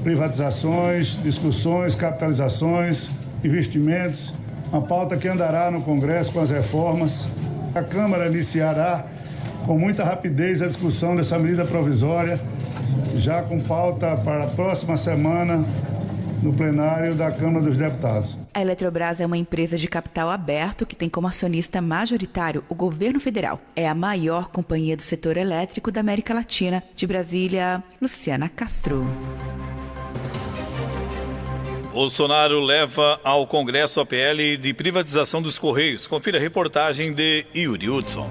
Privatizações, discussões, capitalizações, investimentos, uma pauta que andará no Congresso com as reformas. A Câmara iniciará com muita rapidez a discussão dessa medida provisória, já com pauta para a próxima semana no plenário da Câmara dos Deputados. A Eletrobras é uma empresa de capital aberto que tem como acionista majoritário o governo federal. É a maior companhia do setor elétrico da América Latina. De Brasília, Luciana Castro. Bolsonaro leva ao Congresso a PL de privatização dos Correios. Confira a reportagem de Yuri Hudson.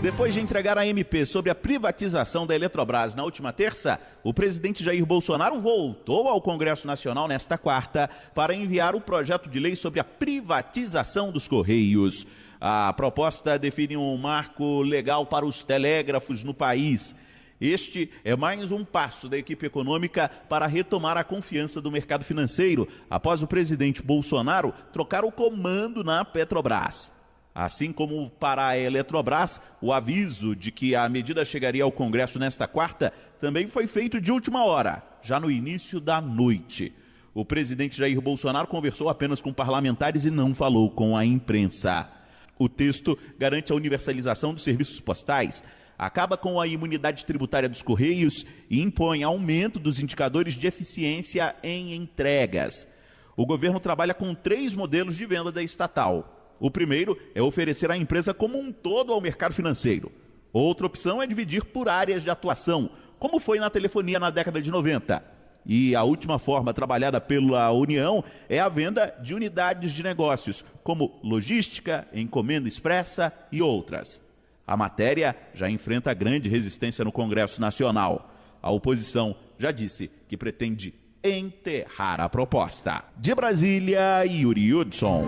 Depois de entregar a MP sobre a privatização da Eletrobras na última terça, o presidente Jair Bolsonaro voltou ao Congresso Nacional nesta quarta para enviar o projeto de lei sobre a privatização dos Correios. A proposta define um marco legal para os telégrafos no país. Este é mais um passo da equipe econômica para retomar a confiança do mercado financeiro, após o presidente Bolsonaro trocar o comando na Petrobras. Assim como para a Eletrobras, o aviso de que a medida chegaria ao Congresso nesta quarta também foi feito de última hora, já no início da noite. O presidente Jair Bolsonaro conversou apenas com parlamentares e não falou com a imprensa. O texto garante a universalização dos serviços postais, acaba com a imunidade tributária dos Correios e impõe aumento dos indicadores de eficiência em entregas. O governo trabalha com 3 modelos de venda da estatal. O primeiro é oferecer a empresa como um todo ao mercado financeiro. Outra opção é dividir por áreas de atuação, como foi na telefonia na década de 90. E a última forma trabalhada pela União é a venda de unidades de negócios, como logística, encomenda expressa e outras. A matéria já enfrenta grande resistência no Congresso Nacional. A oposição já disse que pretende enterrar a proposta. De Brasília, Yuri Hudson.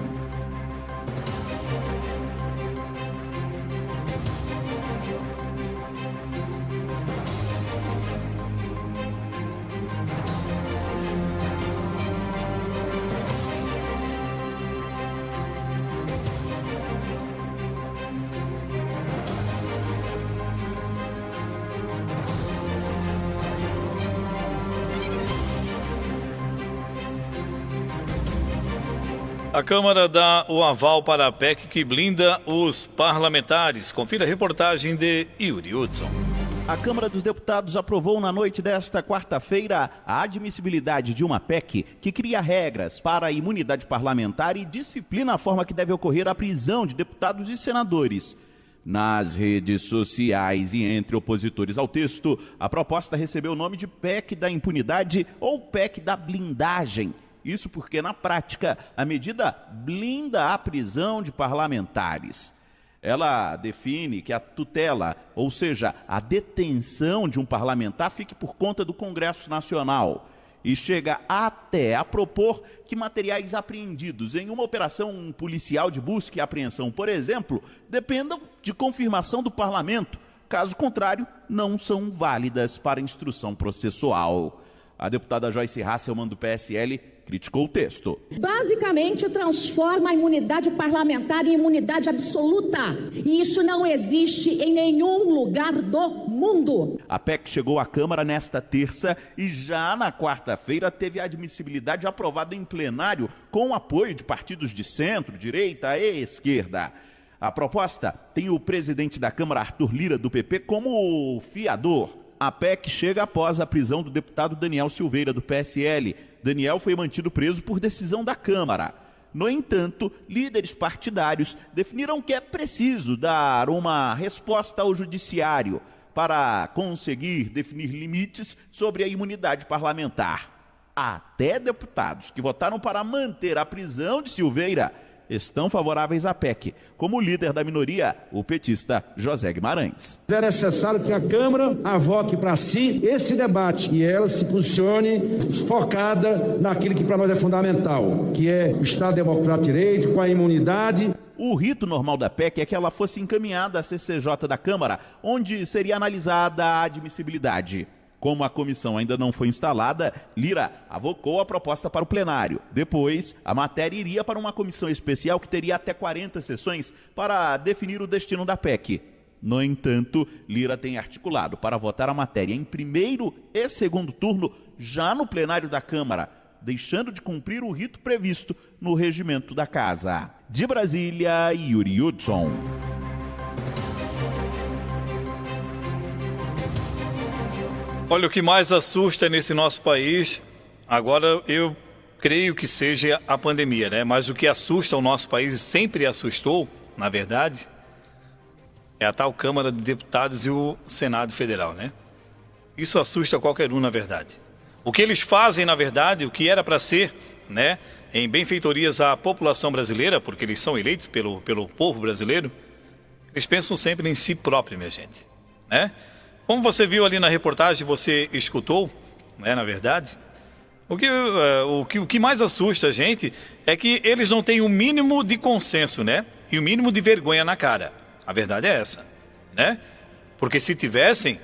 A Câmara dá o aval para a PEC que blinda os parlamentares. Confira a reportagem de Yuri Hudson. A Câmara dos Deputados aprovou na noite desta quarta-feira a admissibilidade de uma PEC que cria regras para a imunidade parlamentar e disciplina a forma que deve ocorrer a prisão de deputados e senadores. Nas redes sociais e entre opositores ao texto, a proposta recebeu o nome de PEC da impunidade ou PEC da blindagem. Isso porque, na prática, a medida blinda a prisão de parlamentares. Ela define que a tutela, ou seja, a detenção de um parlamentar, fique por conta do Congresso Nacional e chega até a propor que materiais apreendidos em uma operação policial de busca e apreensão, por exemplo, dependam de confirmação do parlamento. Caso contrário, não são válidas para instrução processual. A deputada Joyce Hasselmann, do PSL, criticou o texto. Basicamente, transforma a imunidade parlamentar em imunidade absoluta. E isso não existe em nenhum lugar do mundo. A PEC chegou à Câmara nesta terça e já na quarta-feira teve a admissibilidade aprovada em plenário com o apoio de partidos de centro, direita e esquerda. A proposta tem o presidente da Câmara, Arthur Lira, do PP, como fiador. A PEC chega após a prisão do deputado Daniel Silveira, do PSL. Daniel foi mantido preso por decisão da Câmara. No entanto, líderes partidários definiram que é preciso dar uma resposta ao judiciário para conseguir definir limites sobre a imunidade parlamentar. Até deputados que votaram para manter a prisão de Silveira estão favoráveis à PEC, como o líder da minoria, o petista José Guimarães. É necessário que a Câmara avoque para si esse debate e ela se posicione focada naquilo que para nós é fundamental, que é o Estado Democrático de Direito, com a imunidade. O rito normal da PEC é que ela fosse encaminhada à CCJ da Câmara, onde seria analisada a admissibilidade. Como a comissão ainda não foi instalada, Lira avocou a proposta para o plenário. Depois, a matéria iria para uma comissão especial que teria até 40 sessões para definir o destino da PEC. No entanto, Lira tem articulado para votar a matéria em primeiro e segundo turno já no plenário da Câmara, deixando de cumprir o rito previsto no regimento da Casa. De Brasília, Yuri Hudson. Olha, o que mais assusta nesse nosso país, agora eu creio que seja a pandemia, né? Mas o que assusta o nosso país e sempre assustou, na verdade, é a tal Câmara de Deputados e o Senado Federal, né? Isso assusta qualquer um, na verdade. O que eles fazem, na verdade, o que era para ser, né, em benfeitorias à população brasileira, porque eles são eleitos pelo povo brasileiro, eles pensam sempre em si próprio, minha gente, né? Como você viu ali na reportagem, você escutou, né, na verdade, o que mais assusta a gente é que eles não têm o mínimo de consenso, né? E o mínimo de vergonha na cara. A verdade é essa, né? Porque se tivessem,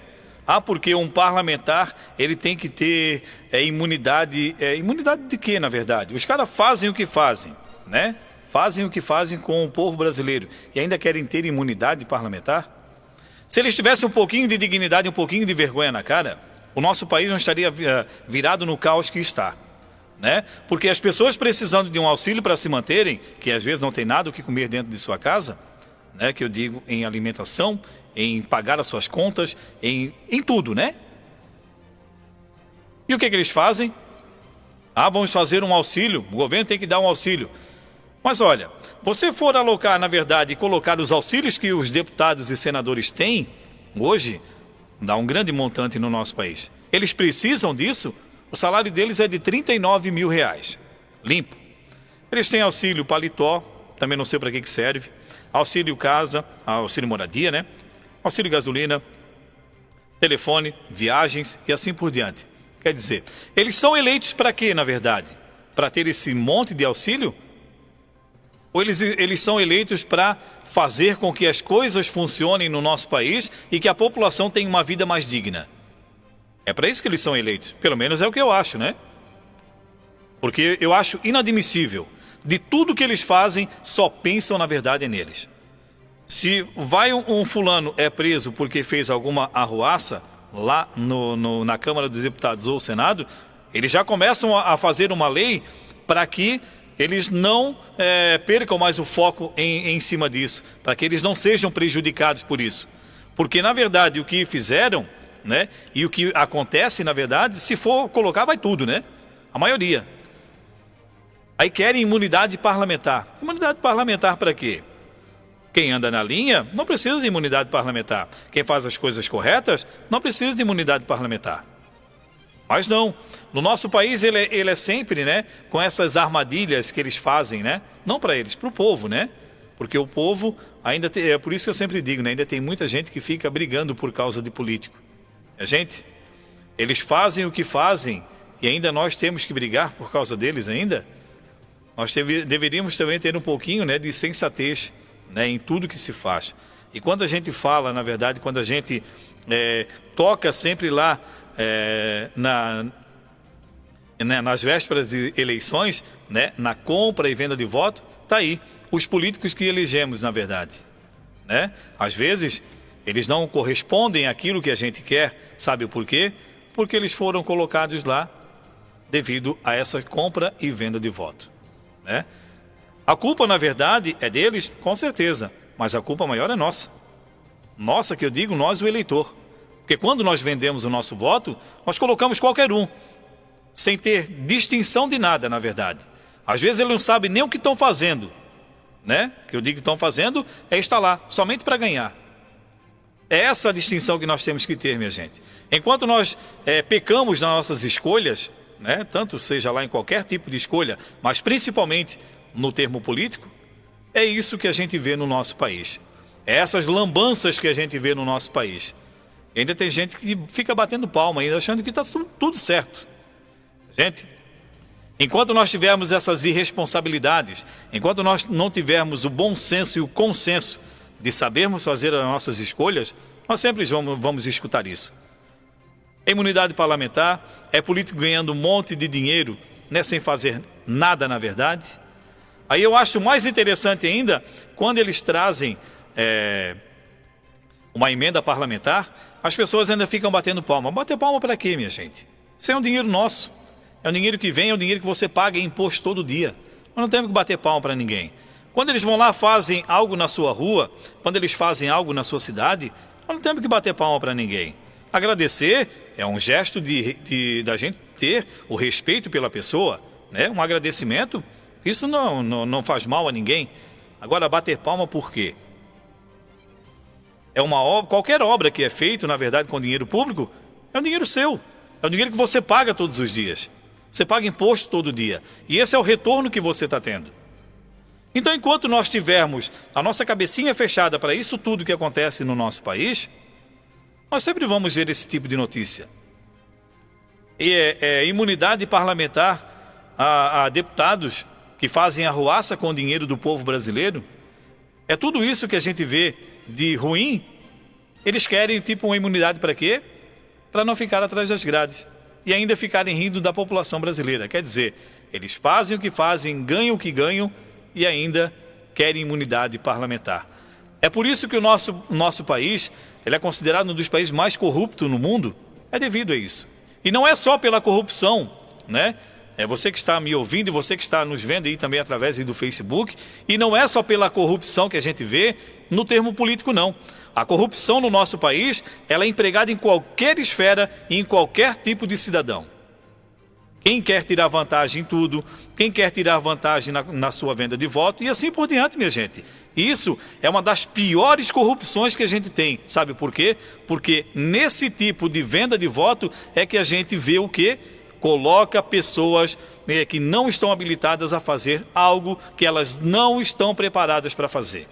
porque um parlamentar, ele tem que ter imunidade. Imunidade de quê, na verdade? Os caras fazem o que fazem, né? Fazem o que fazem com o povo brasileiro e ainda querem ter imunidade parlamentar? Se eles tivessem um pouquinho de dignidade, um pouquinho de vergonha na cara, o nosso país não estaria virado no caos que está, né? Porque as pessoas precisando de um auxílio para se manterem, que às vezes não tem nada o que comer dentro de sua casa, né? Que eu digo em alimentação, em pagar as suas contas, em tudo, né? E o que eles fazem? Vamos fazer um auxílio, o governo tem que dar um auxílio. Mas olha, você for alocar, na verdade, e colocar os auxílios que os deputados e senadores têm, hoje, dá um grande montante no nosso país. Eles precisam disso, o salário deles é de R$39 mil, limpo. Eles têm auxílio paletó, também não sei para que serve, auxílio casa, auxílio moradia, né? Auxílio gasolina, telefone, viagens e assim por diante. Quer dizer, eles são eleitos para quê, na verdade? Para ter esse monte de auxílio? Ou eles são eleitos para fazer com que as coisas funcionem no nosso país e que a população tenha uma vida mais digna? É para isso que eles são eleitos. Pelo menos é o que eu acho, né? Porque eu acho inadmissível. De tudo que eles fazem, só pensam, na verdade, neles. Se vai um fulano é preso porque fez alguma arruaça lá na Câmara dos Deputados ou Senado, eles já começam a fazer uma lei para que eles não percam mais o foco em cima disso, para que eles não sejam prejudicados por isso. Porque, na verdade, o que fizeram, né, e o que acontece, na verdade, se for colocar, vai tudo, né? A maioria. Aí querem imunidade parlamentar. Imunidade parlamentar para quê? Quem anda na linha não precisa de imunidade parlamentar. Quem faz as coisas corretas não precisa de imunidade parlamentar. Mas não. No nosso país ele é sempre, né, com essas armadilhas que eles fazem, né? Não para eles, para o povo, né? Porque o povo ainda tem, é por isso que eu sempre digo, né? Ainda tem muita gente que fica brigando por causa de político. Gente, eles fazem o que fazem e ainda nós temos que brigar por causa deles ainda. Nós deveríamos também ter um pouquinho, né, de sensatez, né, em tudo que se faz. E quando a gente fala, na verdade, quando a gente toca sempre lá nas vésperas de eleições, né, na compra e venda de voto, tá aí os políticos que elegemos, na verdade, né? Às vezes eles não correspondem àquilo que a gente quer, sabe por quê? Porque eles foram colocados lá devido a essa compra e venda de voto, né? A culpa, na verdade, é deles, com certeza, mas a culpa maior é nossa. Nossa, que eu digo, nós, o eleitor. Porque quando nós vendemos o nosso voto, nós colocamos qualquer um, sem ter distinção de nada, na verdade. Às vezes ele não sabe nem o que estão fazendo, né? Que eu digo que estão fazendo é estar lá, somente para ganhar. É essa a distinção que nós temos que ter, minha gente. Enquanto nós pecamos nas nossas escolhas, né? Tanto seja lá em qualquer tipo de escolha, mas principalmente no termo político, é isso que a gente vê no nosso país. É essas lambanças que a gente vê no nosso país. E ainda tem gente que fica batendo palma, ainda achando que está tudo certo. Gente, enquanto nós tivermos essas irresponsabilidades, enquanto nós não tivermos o bom senso e o consenso de sabermos fazer as nossas escolhas, nós sempre vamos escutar isso. Imunidade parlamentar, é político ganhando um monte de dinheiro, né, sem fazer nada, na verdade. Aí eu acho mais interessante ainda, quando eles trazem uma emenda parlamentar, as pessoas ainda ficam batendo palma. Bater palma para quê, minha gente? Isso é um dinheiro nosso. É um dinheiro que vem, é um dinheiro que você paga em imposto todo dia. Nós não temos que bater palma para ninguém. Quando eles vão lá, fazem algo na sua rua, quando eles fazem algo na sua cidade, nós não temos que bater palma para ninguém. Agradecer é um gesto da gente ter o respeito pela pessoa, né? Um agradecimento. Isso não faz mal a ninguém. Agora, bater palma por quê? É uma obra, qualquer obra que é feita, na verdade, com dinheiro público, é um dinheiro seu. É um dinheiro que você paga todos os dias. Você paga imposto todo dia. E esse é o retorno que você está tendo. Então, enquanto nós tivermos a nossa cabecinha fechada para isso tudo que acontece no nosso país, nós sempre vamos ver esse tipo de notícia. E imunidade parlamentar a deputados que fazem arruaça com o dinheiro do povo brasileiro. É tudo isso que a gente vê de ruim. Eles querem tipo uma imunidade para quê? Para não ficar atrás das grades e ainda ficarem rindo da população brasileira. Quer dizer, eles fazem o que fazem, ganham o que ganham e ainda querem imunidade parlamentar. É por isso que o nosso país ele é considerado um dos países mais corruptos no mundo, é devido a isso. E não é só pela corrupção, né? É você que está me ouvindo e você que está nos vendo aí também através aí do Facebook. E não é só pela corrupção que a gente vê no termo político, não. A corrupção no nosso país, ela é empregada em qualquer esfera e em qualquer tipo de cidadão. Quem quer tirar vantagem em tudo, quem quer tirar vantagem na sua venda de voto e assim por diante, minha gente. Isso é uma das piores corrupções que a gente tem. Sabe por quê? Porque nesse tipo de venda de voto é que a gente vê o quê? Coloca pessoas que não estão habilitadas a fazer algo que elas não estão preparadas para fazer.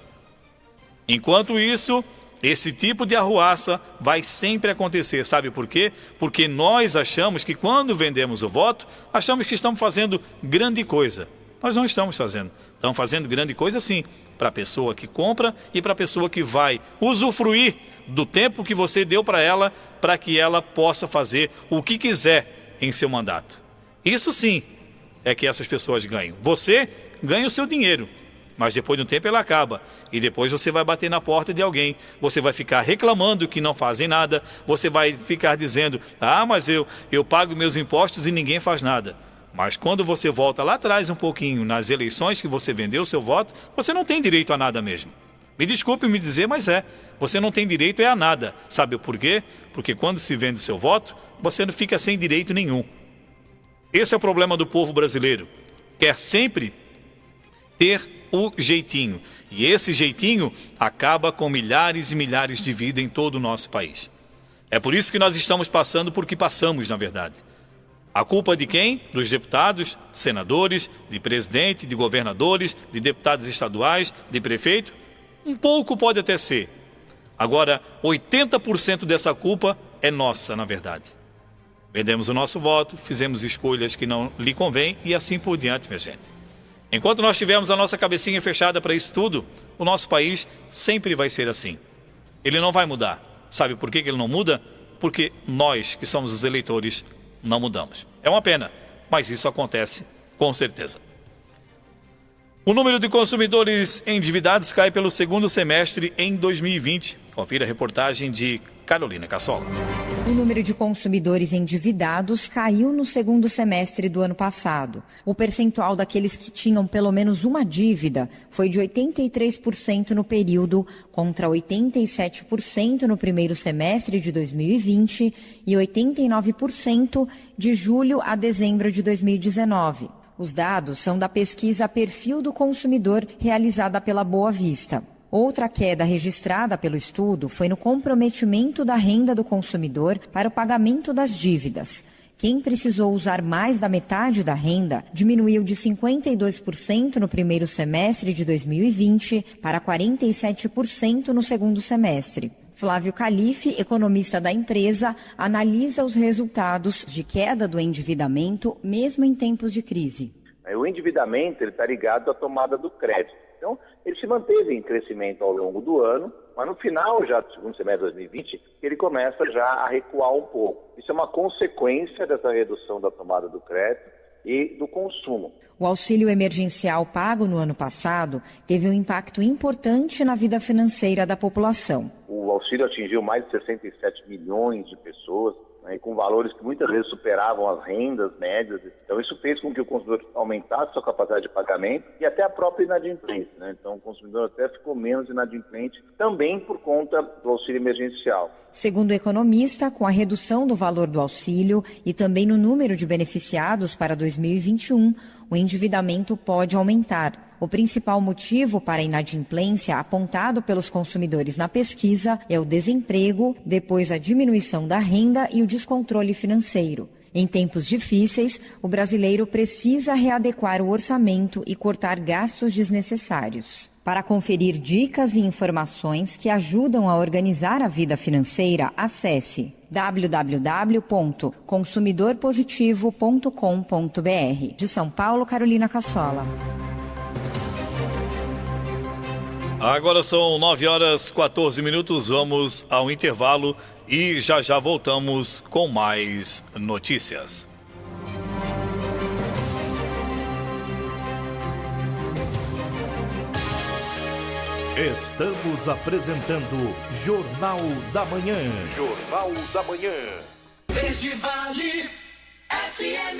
Enquanto isso, esse tipo de arruaça vai sempre acontecer. Sabe por quê? Porque nós achamos que quando vendemos o voto, achamos que estamos fazendo grande coisa. Nós não estamos fazendo. Estamos fazendo grande coisa sim, para a pessoa que compra e para a pessoa que vai usufruir do tempo que você deu para ela, para que ela possa fazer o que quiser em seu mandato. Isso sim é que essas pessoas ganham. Você ganha o seu dinheiro, mas depois de um tempo ele acaba. E depois você vai bater na porta de alguém. Você vai ficar reclamando que não fazem nada. Você vai ficar dizendo, mas eu pago meus impostos e ninguém faz nada. Mas quando você volta lá atrás um pouquinho, nas eleições que você vendeu o seu voto, você não tem direito a nada mesmo. Me desculpe me dizer, mas você não tem direito a nada. Sabe por quê? Porque quando se vende o seu voto, você não fica sem direito nenhum. Esse é o problema do povo brasileiro. Quer sempre ter o jeitinho. E esse jeitinho acaba com milhares e milhares de vidas em todo o nosso país. É por isso que nós estamos passando por que passamos, na verdade. A culpa de quem? Dos deputados, senadores, de presidente, de governadores, de deputados estaduais, de prefeito? Um pouco pode até ser. Agora, 80% dessa culpa é nossa, na verdade. Vendemos o nosso voto, fizemos escolhas que não lhe convém e assim por diante, minha gente. Enquanto nós tivermos a nossa cabecinha fechada para isso tudo, o nosso país sempre vai ser assim. Ele não vai mudar. Sabe por que ele não muda? Porque nós, que somos os eleitores, não mudamos. É uma pena, mas isso acontece com certeza. O número de consumidores endividados cai pelo segundo semestre em 2020. Confira a reportagem de Carolina Cassola. O número de consumidores endividados caiu no segundo semestre do ano passado. O percentual daqueles que tinham pelo menos uma dívida foi de 83% no período, contra 87% no primeiro semestre de 2020 e 89% de julho a dezembro de 2019. Os dados são da pesquisa Perfil do Consumidor, realizada pela Boa Vista. Outra queda registrada pelo estudo foi no comprometimento da renda do consumidor para o pagamento das dívidas. Quem precisou usar mais da metade da renda diminuiu de 52% no primeiro semestre de 2020 para 47% no segundo semestre. Flávio Calife, economista da empresa, analisa os resultados de queda do endividamento, mesmo em tempos de crise. O endividamento está ligado à tomada do crédito. Então, ele se manteve em crescimento ao longo do ano, mas no final, já do segundo semestre de 2020, ele começa já a recuar um pouco. Isso é uma consequência dessa redução da tomada do crédito e do consumo. O auxílio emergencial pago no ano passado teve um impacto importante na vida financeira da população. O auxílio atingiu mais de 67 milhões de pessoas, né, com valores que muitas vezes superavam as rendas médias. Então isso fez com que o consumidor aumentasse sua capacidade de pagamento e até a própria inadimplência, né? Então o consumidor até ficou menos inadimplente também por conta do auxílio emergencial. Segundo o economista, com a redução do valor do auxílio e também no número de beneficiados para 2021, o endividamento pode aumentar. O principal motivo para a inadimplência apontado pelos consumidores na pesquisa é o desemprego, depois a diminuição da renda e o descontrole financeiro. Em tempos difíceis, o brasileiro precisa readequar o orçamento e cortar gastos desnecessários. Para conferir dicas e informações que ajudam a organizar a vida financeira, acesse www.consumidorpositivo.com.br. De São Paulo, Carolina Cassola. Agora são 9h14, vamos ao intervalo e já voltamos com mais notícias. Estamos apresentando Jornal da Manhã. Jornal da Manhã. Verde Vale FM.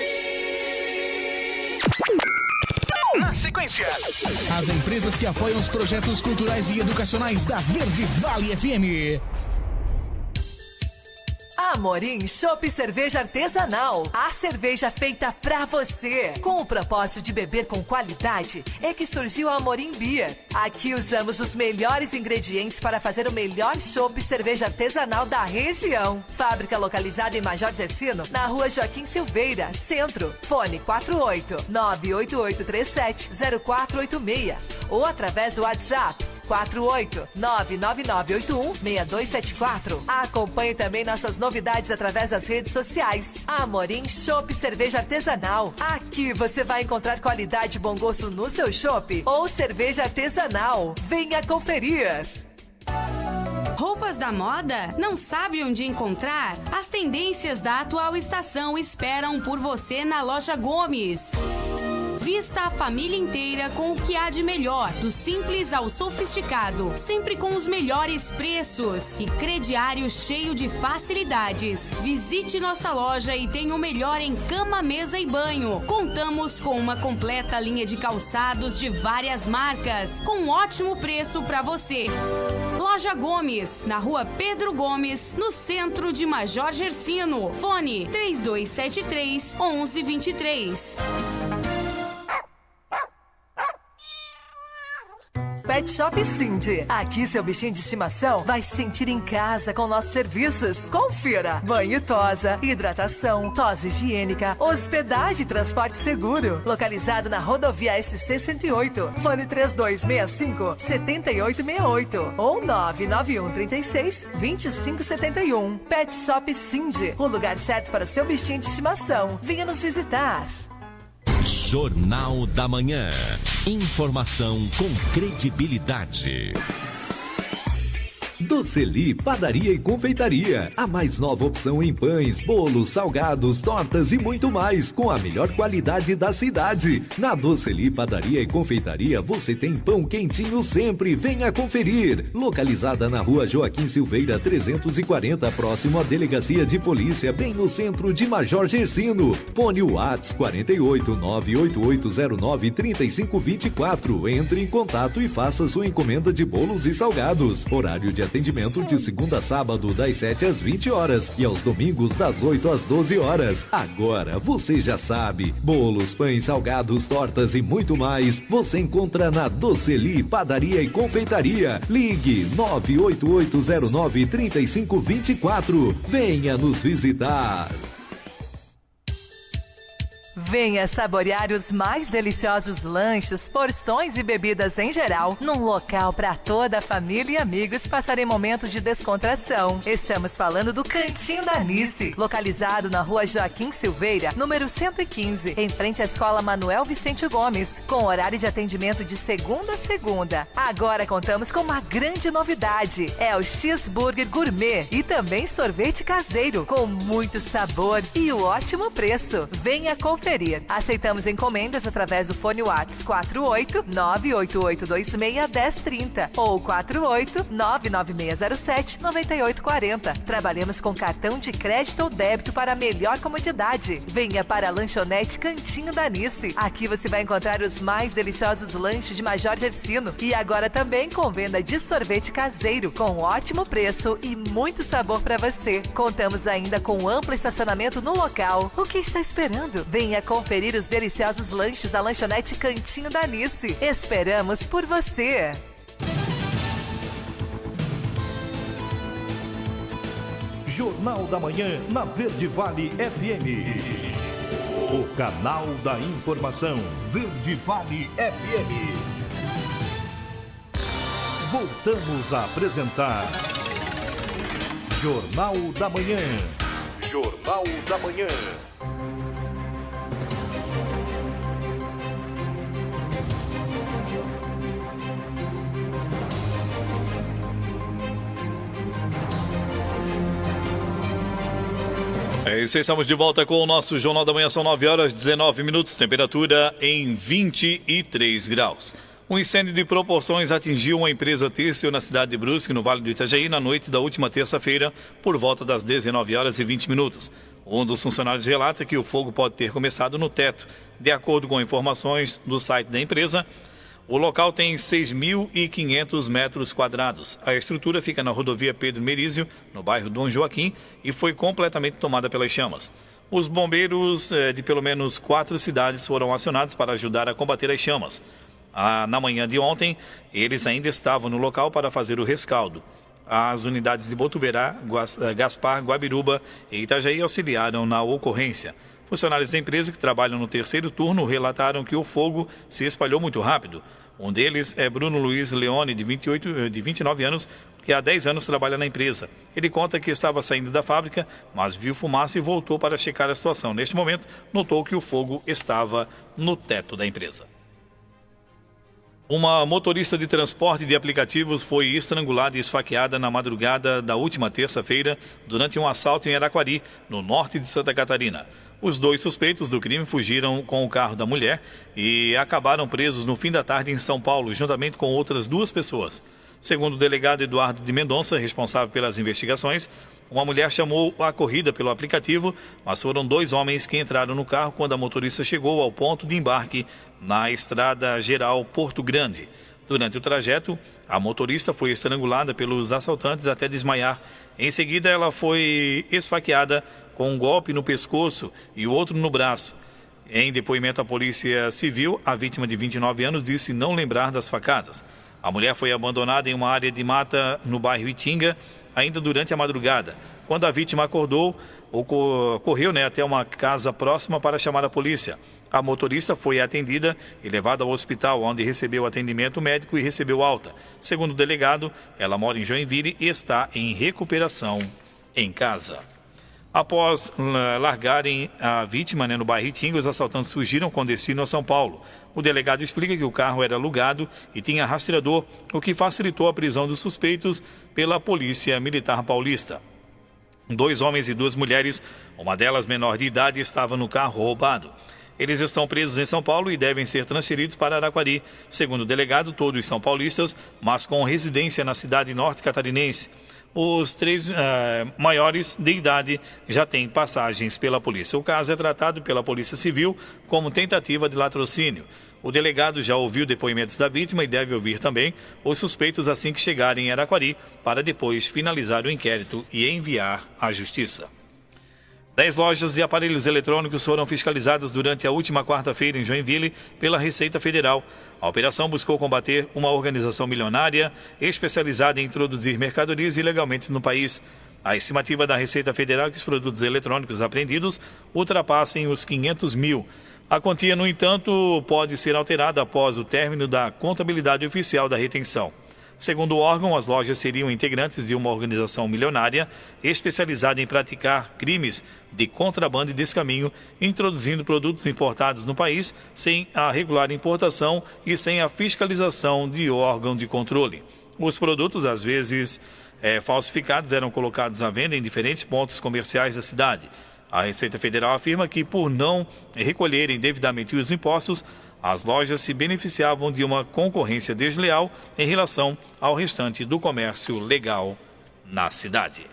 Na sequência, as empresas que apoiam os projetos culturais e educacionais da Verde Vale FM. Amorim Chopp Cerveja Artesanal. A cerveja feita pra você. Com o propósito de beber com qualidade, é que surgiu a Amorim Beer. Aqui usamos os melhores ingredientes para fazer o melhor chopp cerveja artesanal da região. Fábrica localizada em Major Gersino, na rua Joaquim Silveira, Centro. Fone 48-98837-0486 ou através do WhatsApp 48-99981-6274. Acompanhe também nossas novidades através das redes sociais. Amorim Chopp Cerveja Artesanal. Aqui você vai encontrar qualidade e bom gosto no seu chopp ou cerveja artesanal. Venha conferir. Roupas da moda? Não sabe onde encontrar? As tendências da atual estação esperam por você na Loja Gomes. Vista a família inteira com o que há de melhor, do simples ao sofisticado, sempre com os melhores preços e crediário cheio de facilidades. Visite nossa loja e tenha o melhor em cama, mesa e banho. Contamos com uma completa linha de calçados de várias marcas, com um ótimo preço para você. Loja Gomes, na rua Pedro Gomes, no centro de Major Gersino. Fone 3273-1123. Pet Shop Cindy. Aqui seu bichinho de estimação vai se sentir em casa com nossos serviços. Confira: banho e tosa, hidratação, tosa higiênica, hospedagem e transporte seguro. Localizado na rodovia SC 108. Fone 3265-7868 ou 99136-2571. Pet Shop Cindy. O lugar certo para o seu bichinho de estimação. Venha nos visitar. Jornal da Manhã. Informação com credibilidade. Doceli Padaria e Confeitaria, a mais nova opção em pães, bolos, salgados, tortas e muito mais, com a melhor qualidade da cidade. Na Doceli Padaria e Confeitaria você tem pão quentinho sempre, venha conferir. Localizada na rua Joaquim Silveira 340, próximo à Delegacia de Polícia, bem no centro de Major Gersino. Fone WhatsApp 48-98809-3524. Entre em contato e faça sua encomenda de bolos e salgados. Horário de atendimento de segunda a sábado das 7 às 20 horas e aos domingos das 8 às 12 horas. Agora você já sabe, bolos, pães, salgados, tortas e muito mais você encontra na Doceli Padaria e Confeitaria. Ligue 98809-3524. Venha nos visitar. Venha saborear os mais deliciosos lanches, porções e bebidas em geral, num local para toda a família e amigos passarem momentos de descontração. Estamos falando do Cantinho da Nice, localizado na rua Joaquim Silveira, número 115, em frente à Escola Manuel Vicente Gomes, com horário de atendimento de segunda a segunda. Agora contamos com uma grande novidade, é o Cheeseburger Gourmet e também sorvete caseiro, com muito sabor e o ótimo preço. Venha conferir. Aceitamos encomendas através do fone WhatsApp 48-98826-1030 ou 48-99607-9840. Trabalhamos com cartão de crédito ou débito para melhor comodidade. Venha para a lanchonete Cantinho da Nice. Aqui você vai encontrar os mais deliciosos lanches de Major Gersino e agora também com venda de sorvete caseiro com ótimo preço e muito sabor para você. Contamos ainda com amplo estacionamento no local. O que está esperando? Venha conferir os deliciosos lanches da lanchonete Cantinho da Nice. Esperamos por você! Jornal da Manhã na Verde Vale FM. O canal da informação Verde Vale FM. Voltamos a apresentar Jornal da Manhã. Jornal da Manhã. É isso aí, estamos de volta com o nosso Jornal da Manhã, são 9 horas 19 minutos, temperatura em 23 graus. Um incêndio de proporções atingiu uma empresa têxtil na cidade de Brusque, no Vale do Itajaí, na noite da última terça-feira, por volta das 19h20. Um dos funcionários relata que o fogo pode ter começado no teto. De acordo com informações do site da empresa, o local tem 6.500 metros quadrados. A estrutura fica na rodovia Pedro Merizio, no bairro Dom Joaquim, e foi completamente tomada pelas chamas. Os bombeiros de pelo menos 4 cidades foram acionados para ajudar a combater as chamas. Na manhã de ontem, eles ainda estavam no local para fazer o rescaldo. As unidades de Botuverá, Gaspar, Guabiruba e Itajaí auxiliaram na ocorrência. Funcionários da empresa que trabalham no terceiro turno relataram que o fogo se espalhou muito rápido. Um deles é Bruno Luiz Leone, de 29 anos, que há 10 anos trabalha na empresa. Ele conta que estava saindo da fábrica, mas viu fumaça e voltou para checar a situação. Neste momento, notou que o fogo estava no teto da empresa. Uma motorista de transporte de aplicativos foi estrangulada e esfaqueada na madrugada da última terça-feira durante um assalto em Araquari, no norte de Santa Catarina. Os 2 suspeitos do crime fugiram com o carro da mulher e acabaram presos no fim da tarde em São Paulo, juntamente com outras 2 pessoas. Segundo o delegado Eduardo de Mendonça, responsável pelas investigações, uma mulher chamou a corrida pelo aplicativo, mas foram 2 homens que entraram no carro quando a motorista chegou ao ponto de embarque na Estrada Geral Porto Grande. Durante o trajeto, a motorista foi estrangulada pelos assaltantes até desmaiar. Em seguida, ela foi esfaqueada com um golpe no pescoço e o outro no braço. Em depoimento à Polícia Civil, a vítima de 29 anos disse não lembrar das facadas. A mulher foi abandonada em uma área de mata no bairro Itinga, ainda durante a madrugada. Quando a vítima acordou, correu até uma casa próxima para chamar a polícia. A motorista foi atendida e levada ao hospital, onde recebeu atendimento médico e recebeu alta. Segundo o delegado, ela mora em Joinville e está em recuperação em casa. Após largarem a vítima no bairro Itinga, os assaltantes fugiram com destino a São Paulo. O delegado explica que o carro era alugado e tinha rastreador, o que facilitou a prisão dos suspeitos pela Polícia Militar Paulista. 2 homens e 2 mulheres, uma delas menor de idade, estava no carro roubado. Eles estão presos em São Paulo e devem ser transferidos para Araquari. Segundo o delegado, todos são paulistas, mas com residência na cidade norte catarinense. Os 3 maiores de idade já têm passagens pela polícia. O caso é tratado pela Polícia Civil como tentativa de latrocínio. O delegado já ouviu depoimentos da vítima e deve ouvir também os suspeitos assim que chegarem em Araquari, para depois finalizar o inquérito e enviar à Justiça. 10 lojas de aparelhos eletrônicos foram fiscalizadas durante a última quarta-feira em Joinville pela Receita Federal. A operação buscou combater uma organização milionária especializada em introduzir mercadorias ilegalmente no país. A estimativa da Receita Federal é que os produtos eletrônicos apreendidos ultrapassem os 500 mil. A quantia, no entanto, pode ser alterada após o término da contabilidade oficial da retenção. Segundo o órgão, as lojas seriam integrantes de uma organização milionária especializada em praticar crimes de contrabando e descaminho, introduzindo produtos importados no país sem a regular importação e sem a fiscalização de órgão de controle. Os produtos, às vezes falsificados, eram colocados à venda em diferentes pontos comerciais da cidade. A Receita Federal afirma que, por não recolherem devidamente os impostos, as lojas se beneficiavam de uma concorrência desleal em relação ao restante do comércio legal na cidade.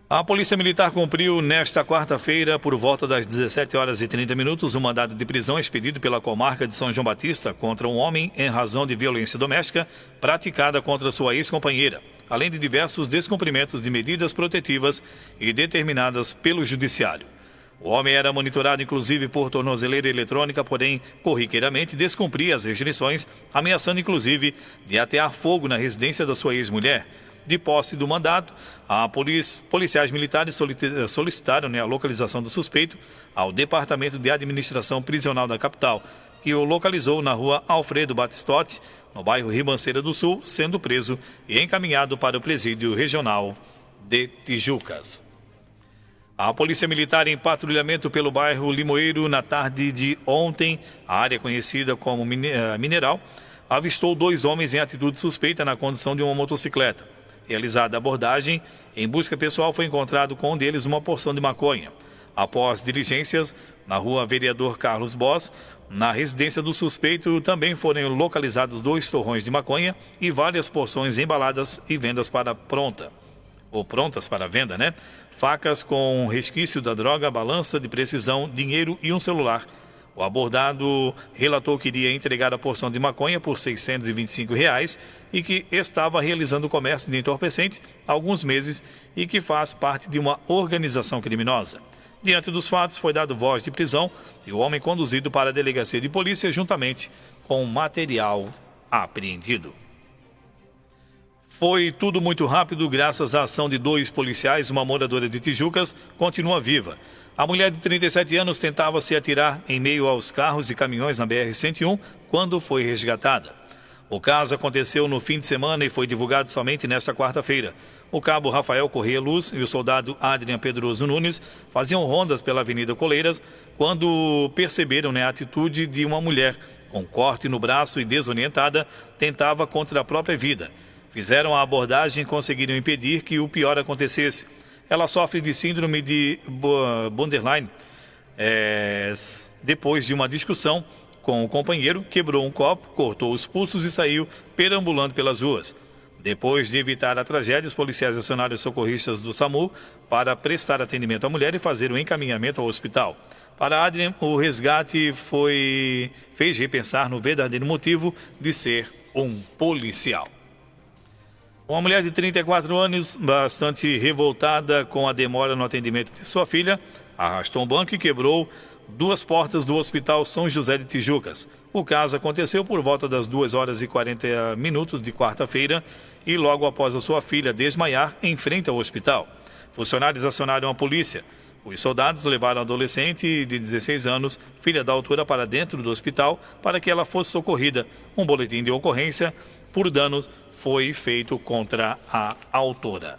A Polícia Militar cumpriu nesta quarta-feira, por volta das 17h30, um mandado de prisão expedido pela comarca de São João Batista contra um homem em razão de violência doméstica praticada contra sua ex-companheira, além de diversos descumprimentos de medidas protetivas e determinadas pelo Judiciário. O homem era monitorado inclusive por tornozeleira eletrônica, porém corriqueiramente descumpria as restrições, ameaçando inclusive de atear fogo na residência da sua ex-mulher. De posse do mandado, policiais militares solicitaram a localização do suspeito ao Departamento de Administração Prisional da capital, que o localizou na rua Alfredo Batistotti, no bairro Ribanceira do Sul, sendo preso e encaminhado para o presídio regional de Tijucas. A Polícia Militar, em patrulhamento pelo bairro Limoeiro na tarde de ontem, a área conhecida como Mineral, avistou 2 homens em atitude suspeita na condução de uma motocicleta. Realizada a abordagem, em busca pessoal foi encontrado com um deles uma porção de maconha. Após diligências na rua Vereador Carlos Boss, Na residência do suspeito também foram localizados 2 torrões de maconha e várias porções embaladas e prontas para venda, né? Facas com resquício da droga, balança de precisão, dinheiro e um celular. O abordado relatou que iria entregar a porção de maconha por R$ 625 e que estava realizando o comércio de entorpecentes há alguns meses e que faz parte de uma organização criminosa. Diante dos fatos, foi dado voz de prisão e o homem conduzido para a delegacia de polícia juntamente com o material apreendido. Foi tudo muito rápido graças à ação de 2 policiais. Uma moradora de Tijucas continua viva. A mulher de 37 anos tentava se atirar em meio aos carros e caminhões na BR-101 quando foi resgatada. O caso aconteceu no fim de semana e foi divulgado somente nesta quarta-feira. O cabo Rafael Corrêa Luz e o soldado Adrian Pedroso Nunes faziam rondas pela Avenida Coleiras quando perceberam a atitude de uma mulher com corte no braço e desorientada tentava contra a própria vida. Fizeram a abordagem e conseguiram impedir que o pior acontecesse. Ela sofre de síndrome de borderline. Depois de uma discussão com o companheiro, quebrou um copo, cortou os pulsos e saiu perambulando pelas ruas. Depois de evitar a tragédia, os policiais acionaram os socorristas do SAMU para prestar atendimento à mulher e fazer o encaminhamento ao hospital. Para Adrian, o resgate fez repensar no verdadeiro motivo de ser um policial. Uma mulher de 34 anos, bastante revoltada com a demora no atendimento de sua filha, arrastou um banco e quebrou 2 portas do Hospital São José de Tijucas. O caso aconteceu por volta das 2h40 de quarta-feira e logo após a sua filha desmaiar em frente ao hospital. Funcionários acionaram a polícia. Os soldados levaram a adolescente de 16 anos, filha da autora, para dentro do hospital para que ela fosse socorrida. Um boletim de ocorrência por danos foi feito contra a autora.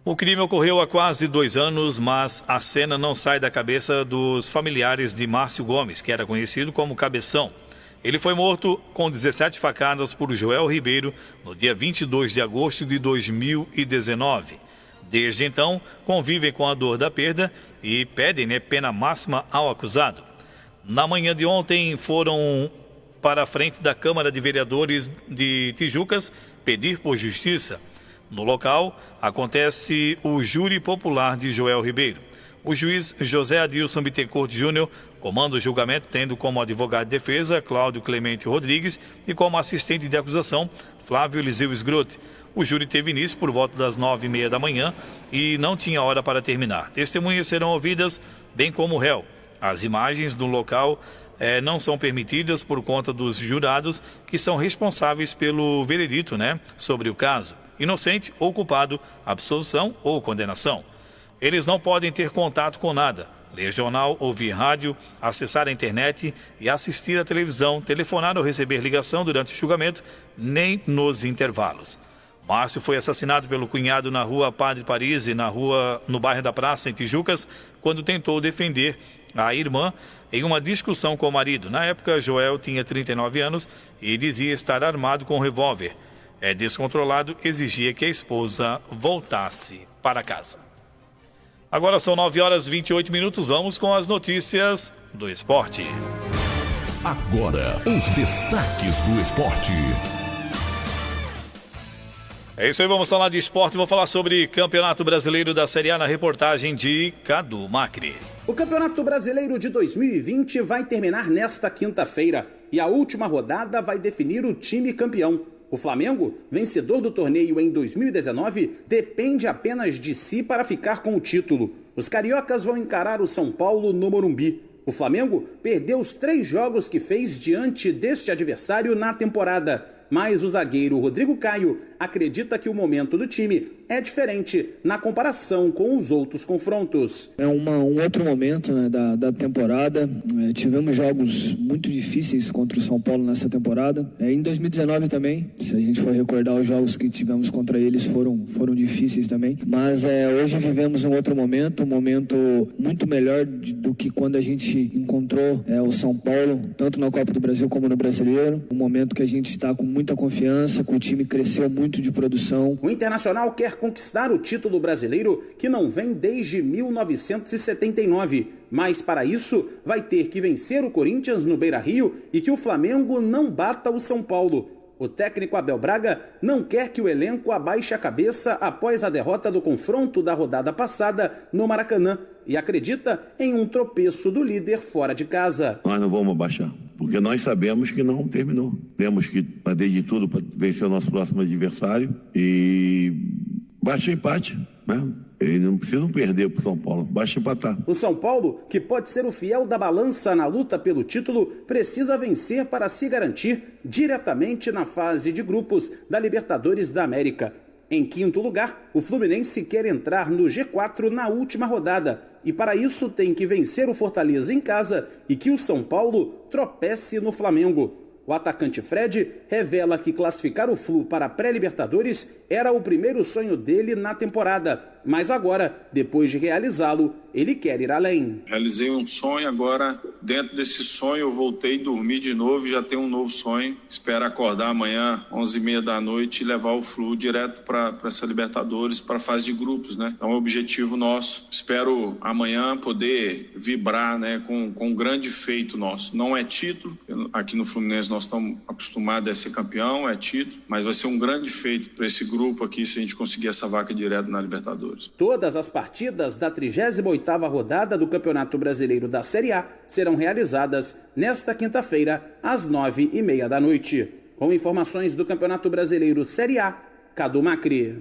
O crime ocorreu há quase 2 anos, mas a cena não sai da cabeça dos familiares de Márcio Gomes, que era conhecido como Cabeção. Ele foi morto com 17 facadas por Joel Ribeiro no dia 22 de agosto de 2019. Desde então, convivem com a dor da perda e pedem pena máxima ao acusado. Na manhã de ontem, foram para a frente da Câmara de Vereadores de Tijucas pedir por justiça. No local, acontece o júri popular de Joel Ribeiro. O juiz José Adilson Bittencourt Júnior comanda o julgamento, tendo como advogado de defesa Cláudio Clemente Rodrigues e como assistente de acusação Flávio Eliseu Sgrote. O júri teve início por volta das 9h30 da manhã e não tinha hora para terminar. Testemunhas serão ouvidas, bem como o réu. As imagens do local não são permitidas por conta dos jurados que são responsáveis pelo veredito sobre o caso. Inocente ou culpado, absolução ou condenação. Eles não podem ter contato com nada. Ler jornal, ouvir rádio, acessar a internet e assistir à televisão, telefonar ou receber ligação durante o julgamento, nem nos intervalos. Márcio foi assassinado pelo cunhado na rua Padre Paris e no bairro da Praça, em Tijucas, quando tentou defender a irmã em uma discussão com o marido. Na época, Joel tinha 39 anos e dizia estar armado com um revólver. Descontrolado, exigia que a esposa voltasse para casa. Agora são 9h28. Vamos com as notícias do esporte. Agora, os destaques do esporte. É isso aí, vamos falar de esporte. Vou falar sobre Campeonato Brasileiro da Série A na reportagem de Cadu Macri. O Campeonato Brasileiro de 2020 vai terminar nesta quinta-feira e a última rodada vai definir o time campeão. O Flamengo, vencedor do torneio em 2019, depende apenas de si para ficar com o título. Os cariocas vão encarar o São Paulo no Morumbi. O Flamengo perdeu os 3 jogos que fez diante deste adversário na temporada, mas o zagueiro Rodrigo Caio acredita que o momento do time é diferente na comparação com os outros confrontos. É um outro momento da temporada. Tivemos jogos muito difíceis contra o São Paulo nessa temporada. Em 2019 também, se a gente for recordar, os jogos que tivemos contra eles foram difíceis também. Mas hoje vivemos um outro momento, um momento muito melhor do que quando a gente encontrou o São Paulo, tanto na Copa do Brasil como no Brasileiro. Um momento que a gente está com muita confiança, que o time cresceu muito de produção. O Internacional quer conquistar o título brasileiro que não vem desde 1979, mas para isso vai ter que vencer o Corinthians no Beira-Rio e que o Flamengo não bata o São Paulo. O técnico Abel Braga não quer que o elenco abaixe a cabeça após a derrota do confronto da rodada passada no Maracanã e acredita em um tropeço do líder fora de casa. Nós não vamos abaixar, porque nós sabemos que não terminou. Temos que fazer de tudo para vencer o nosso próximo adversário e baixa o empate, né? Eles não precisam perder para o São Paulo, basta empatar. O São Paulo, que pode ser o fiel da balança na luta pelo título, precisa vencer para se garantir diretamente na fase de grupos da Libertadores da América. Em quinto lugar, o Fluminense quer entrar no G4 na última rodada e para isso tem que vencer o Fortaleza em casa e que o São Paulo tropece no Flamengo. O atacante Fred revela que classificar o Flu para a pré-Libertadores era o primeiro sonho dele na temporada, mas agora, depois de realizá-lo, ele quer ir além. Realizei um sonho, agora dentro desse sonho eu voltei a dormir de novo e já tenho um novo sonho. Espero acordar amanhã, 11h30 da noite, e levar o Flu direto para essa Libertadores, para a fase de grupos, né? Então é um objetivo nosso. Espero amanhã poder vibrar, né, com um grande feito nosso. Não é título, aqui no Fluminense nós estamos acostumados a ser campeão, é título, mas vai ser um grande feito para esse grupo aqui se a gente conseguir essa vaca direto na Libertadores. Todas as partidas da 38ª rodada do Campeonato Brasileiro da Série A serão realizadas nesta quinta-feira, às 9h30 da noite. Com informações do Campeonato Brasileiro Série A, Cadu Macri.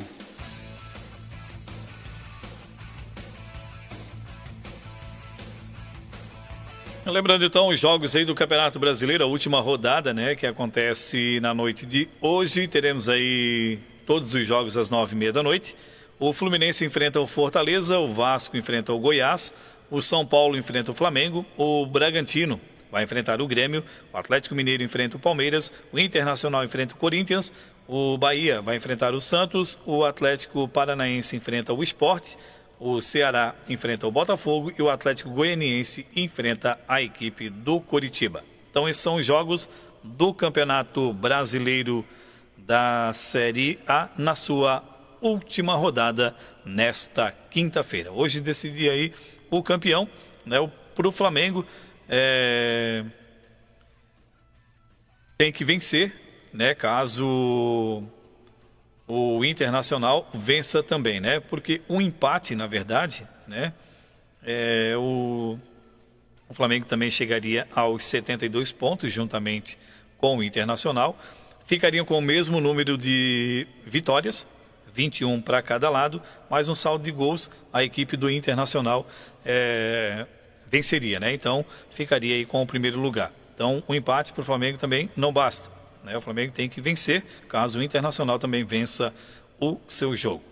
Lembrando então os jogos aí do Campeonato Brasileiro, a última rodada, né, que acontece na noite de hoje. Teremos aí todos os jogos às 9h30 da noite. O Fluminense enfrenta o Fortaleza, o Vasco enfrenta o Goiás, o São Paulo enfrenta o Flamengo, o Bragantino vai enfrentar o Grêmio, o Atlético Mineiro enfrenta o Palmeiras, o Internacional enfrenta o Corinthians, o Bahia vai enfrentar o Santos, o Atlético Paranaense enfrenta o Sport, o Ceará enfrenta o Botafogo e o Atlético Goianiense enfrenta a equipe do Coritiba. Então esses são os jogos do Campeonato Brasileiro da Série A na sua última rodada nesta quinta-feira. Hoje decidi aí o campeão, né, para o Flamengo tem que vencer, né, caso o Internacional vença também, né, porque um empate, na verdade, né, o Flamengo também chegaria aos 72 pontos juntamente com o Internacional, ficariam com o mesmo número de vitórias, 21 para cada lado, mais um saldo de gols, a equipe do Internacional venceria, né? Então ficaria aí com o primeiro lugar. Então o empate para o Flamengo também não basta, né? O Flamengo tem que vencer, caso o Internacional também vença o seu jogo.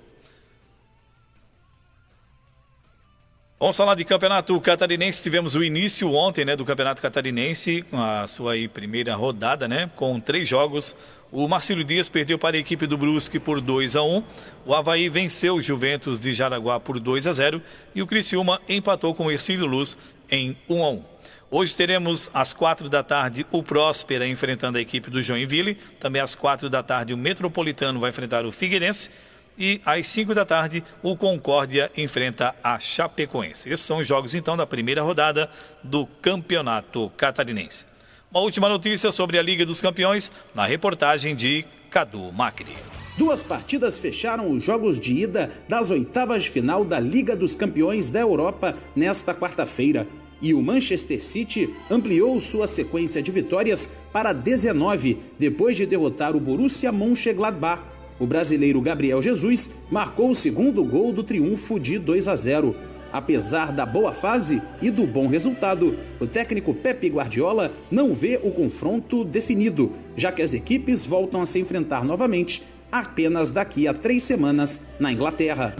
Vamos falar de Campeonato Catarinense. Tivemos o início ontem, né, do Campeonato Catarinense, a sua aí primeira rodada, né, com 3 jogos. O Marcílio Dias perdeu para a equipe do Brusque por 2-1. O Avaí venceu o Juventus de Jaraguá por 2-0. E o Criciúma empatou com o Hercílio Luz em 1-1. Hoje teremos às 4 da tarde o Próspera enfrentando a equipe do Joinville. Também às 4 da tarde o Metropolitano vai enfrentar o Figueirense. E às 5 da tarde o Concórdia enfrenta a Chapecoense. Esses são os jogos então da primeira rodada do Campeonato Catarinense. Uma última notícia sobre a Liga dos Campeões na reportagem de Cadu Macri. 2 partidas fecharam os jogos de ida das oitavas de final da Liga dos Campeões da Europa nesta quarta-feira. E o Manchester City ampliou sua sequência de vitórias para 19, depois de derrotar o Borussia Mönchengladbach. O brasileiro Gabriel Jesus marcou o segundo gol do triunfo de 2-0. Apesar da boa fase e do bom resultado, o técnico Pepe Guardiola não vê o confronto definido, já que as equipes voltam a se enfrentar novamente apenas daqui a 3 semanas na Inglaterra.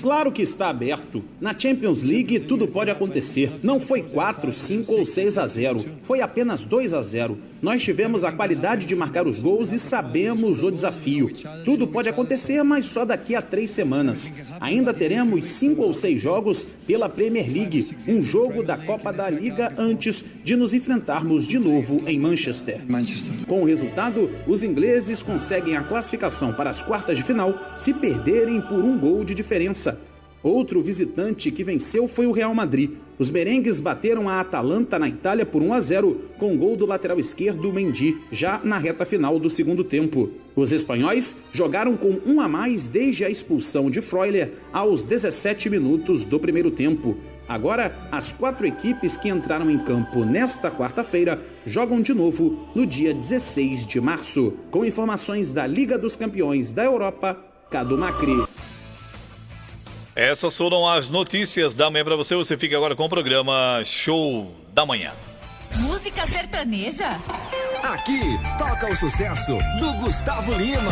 Claro que está aberto. Na Champions League tudo pode acontecer. Não foi 4, 5 ou 6-0. Foi apenas 2-0. Nós tivemos a qualidade de marcar os gols e sabemos o desafio. Tudo pode acontecer, mas só daqui a 3 semanas. Ainda teremos 5 ou 6 jogos pela Premier League, um jogo da Copa da Liga antes de nos enfrentarmos de novo em Manchester. Com o resultado, os ingleses conseguem a classificação para as quartas de final se perderem por 1 gol de diferença. Outro visitante que venceu foi o Real Madrid. Os merengues bateram a Atalanta na Itália por 1-0 com gol do lateral esquerdo Mendy, já na reta final do segundo tempo. Os espanhóis jogaram com 1 a mais desde a expulsão de Freuler aos 17 minutos do primeiro tempo. Agora, as 4 equipes que entraram em campo nesta quarta-feira jogam de novo no dia 16 de março. Com informações da Liga dos Campeões da Europa, Cadu Macri. Essas foram as notícias da manhã para você. Você fica agora com o programa Show da Manhã. Música sertaneja? Aqui toca o sucesso do Gustavo Lima.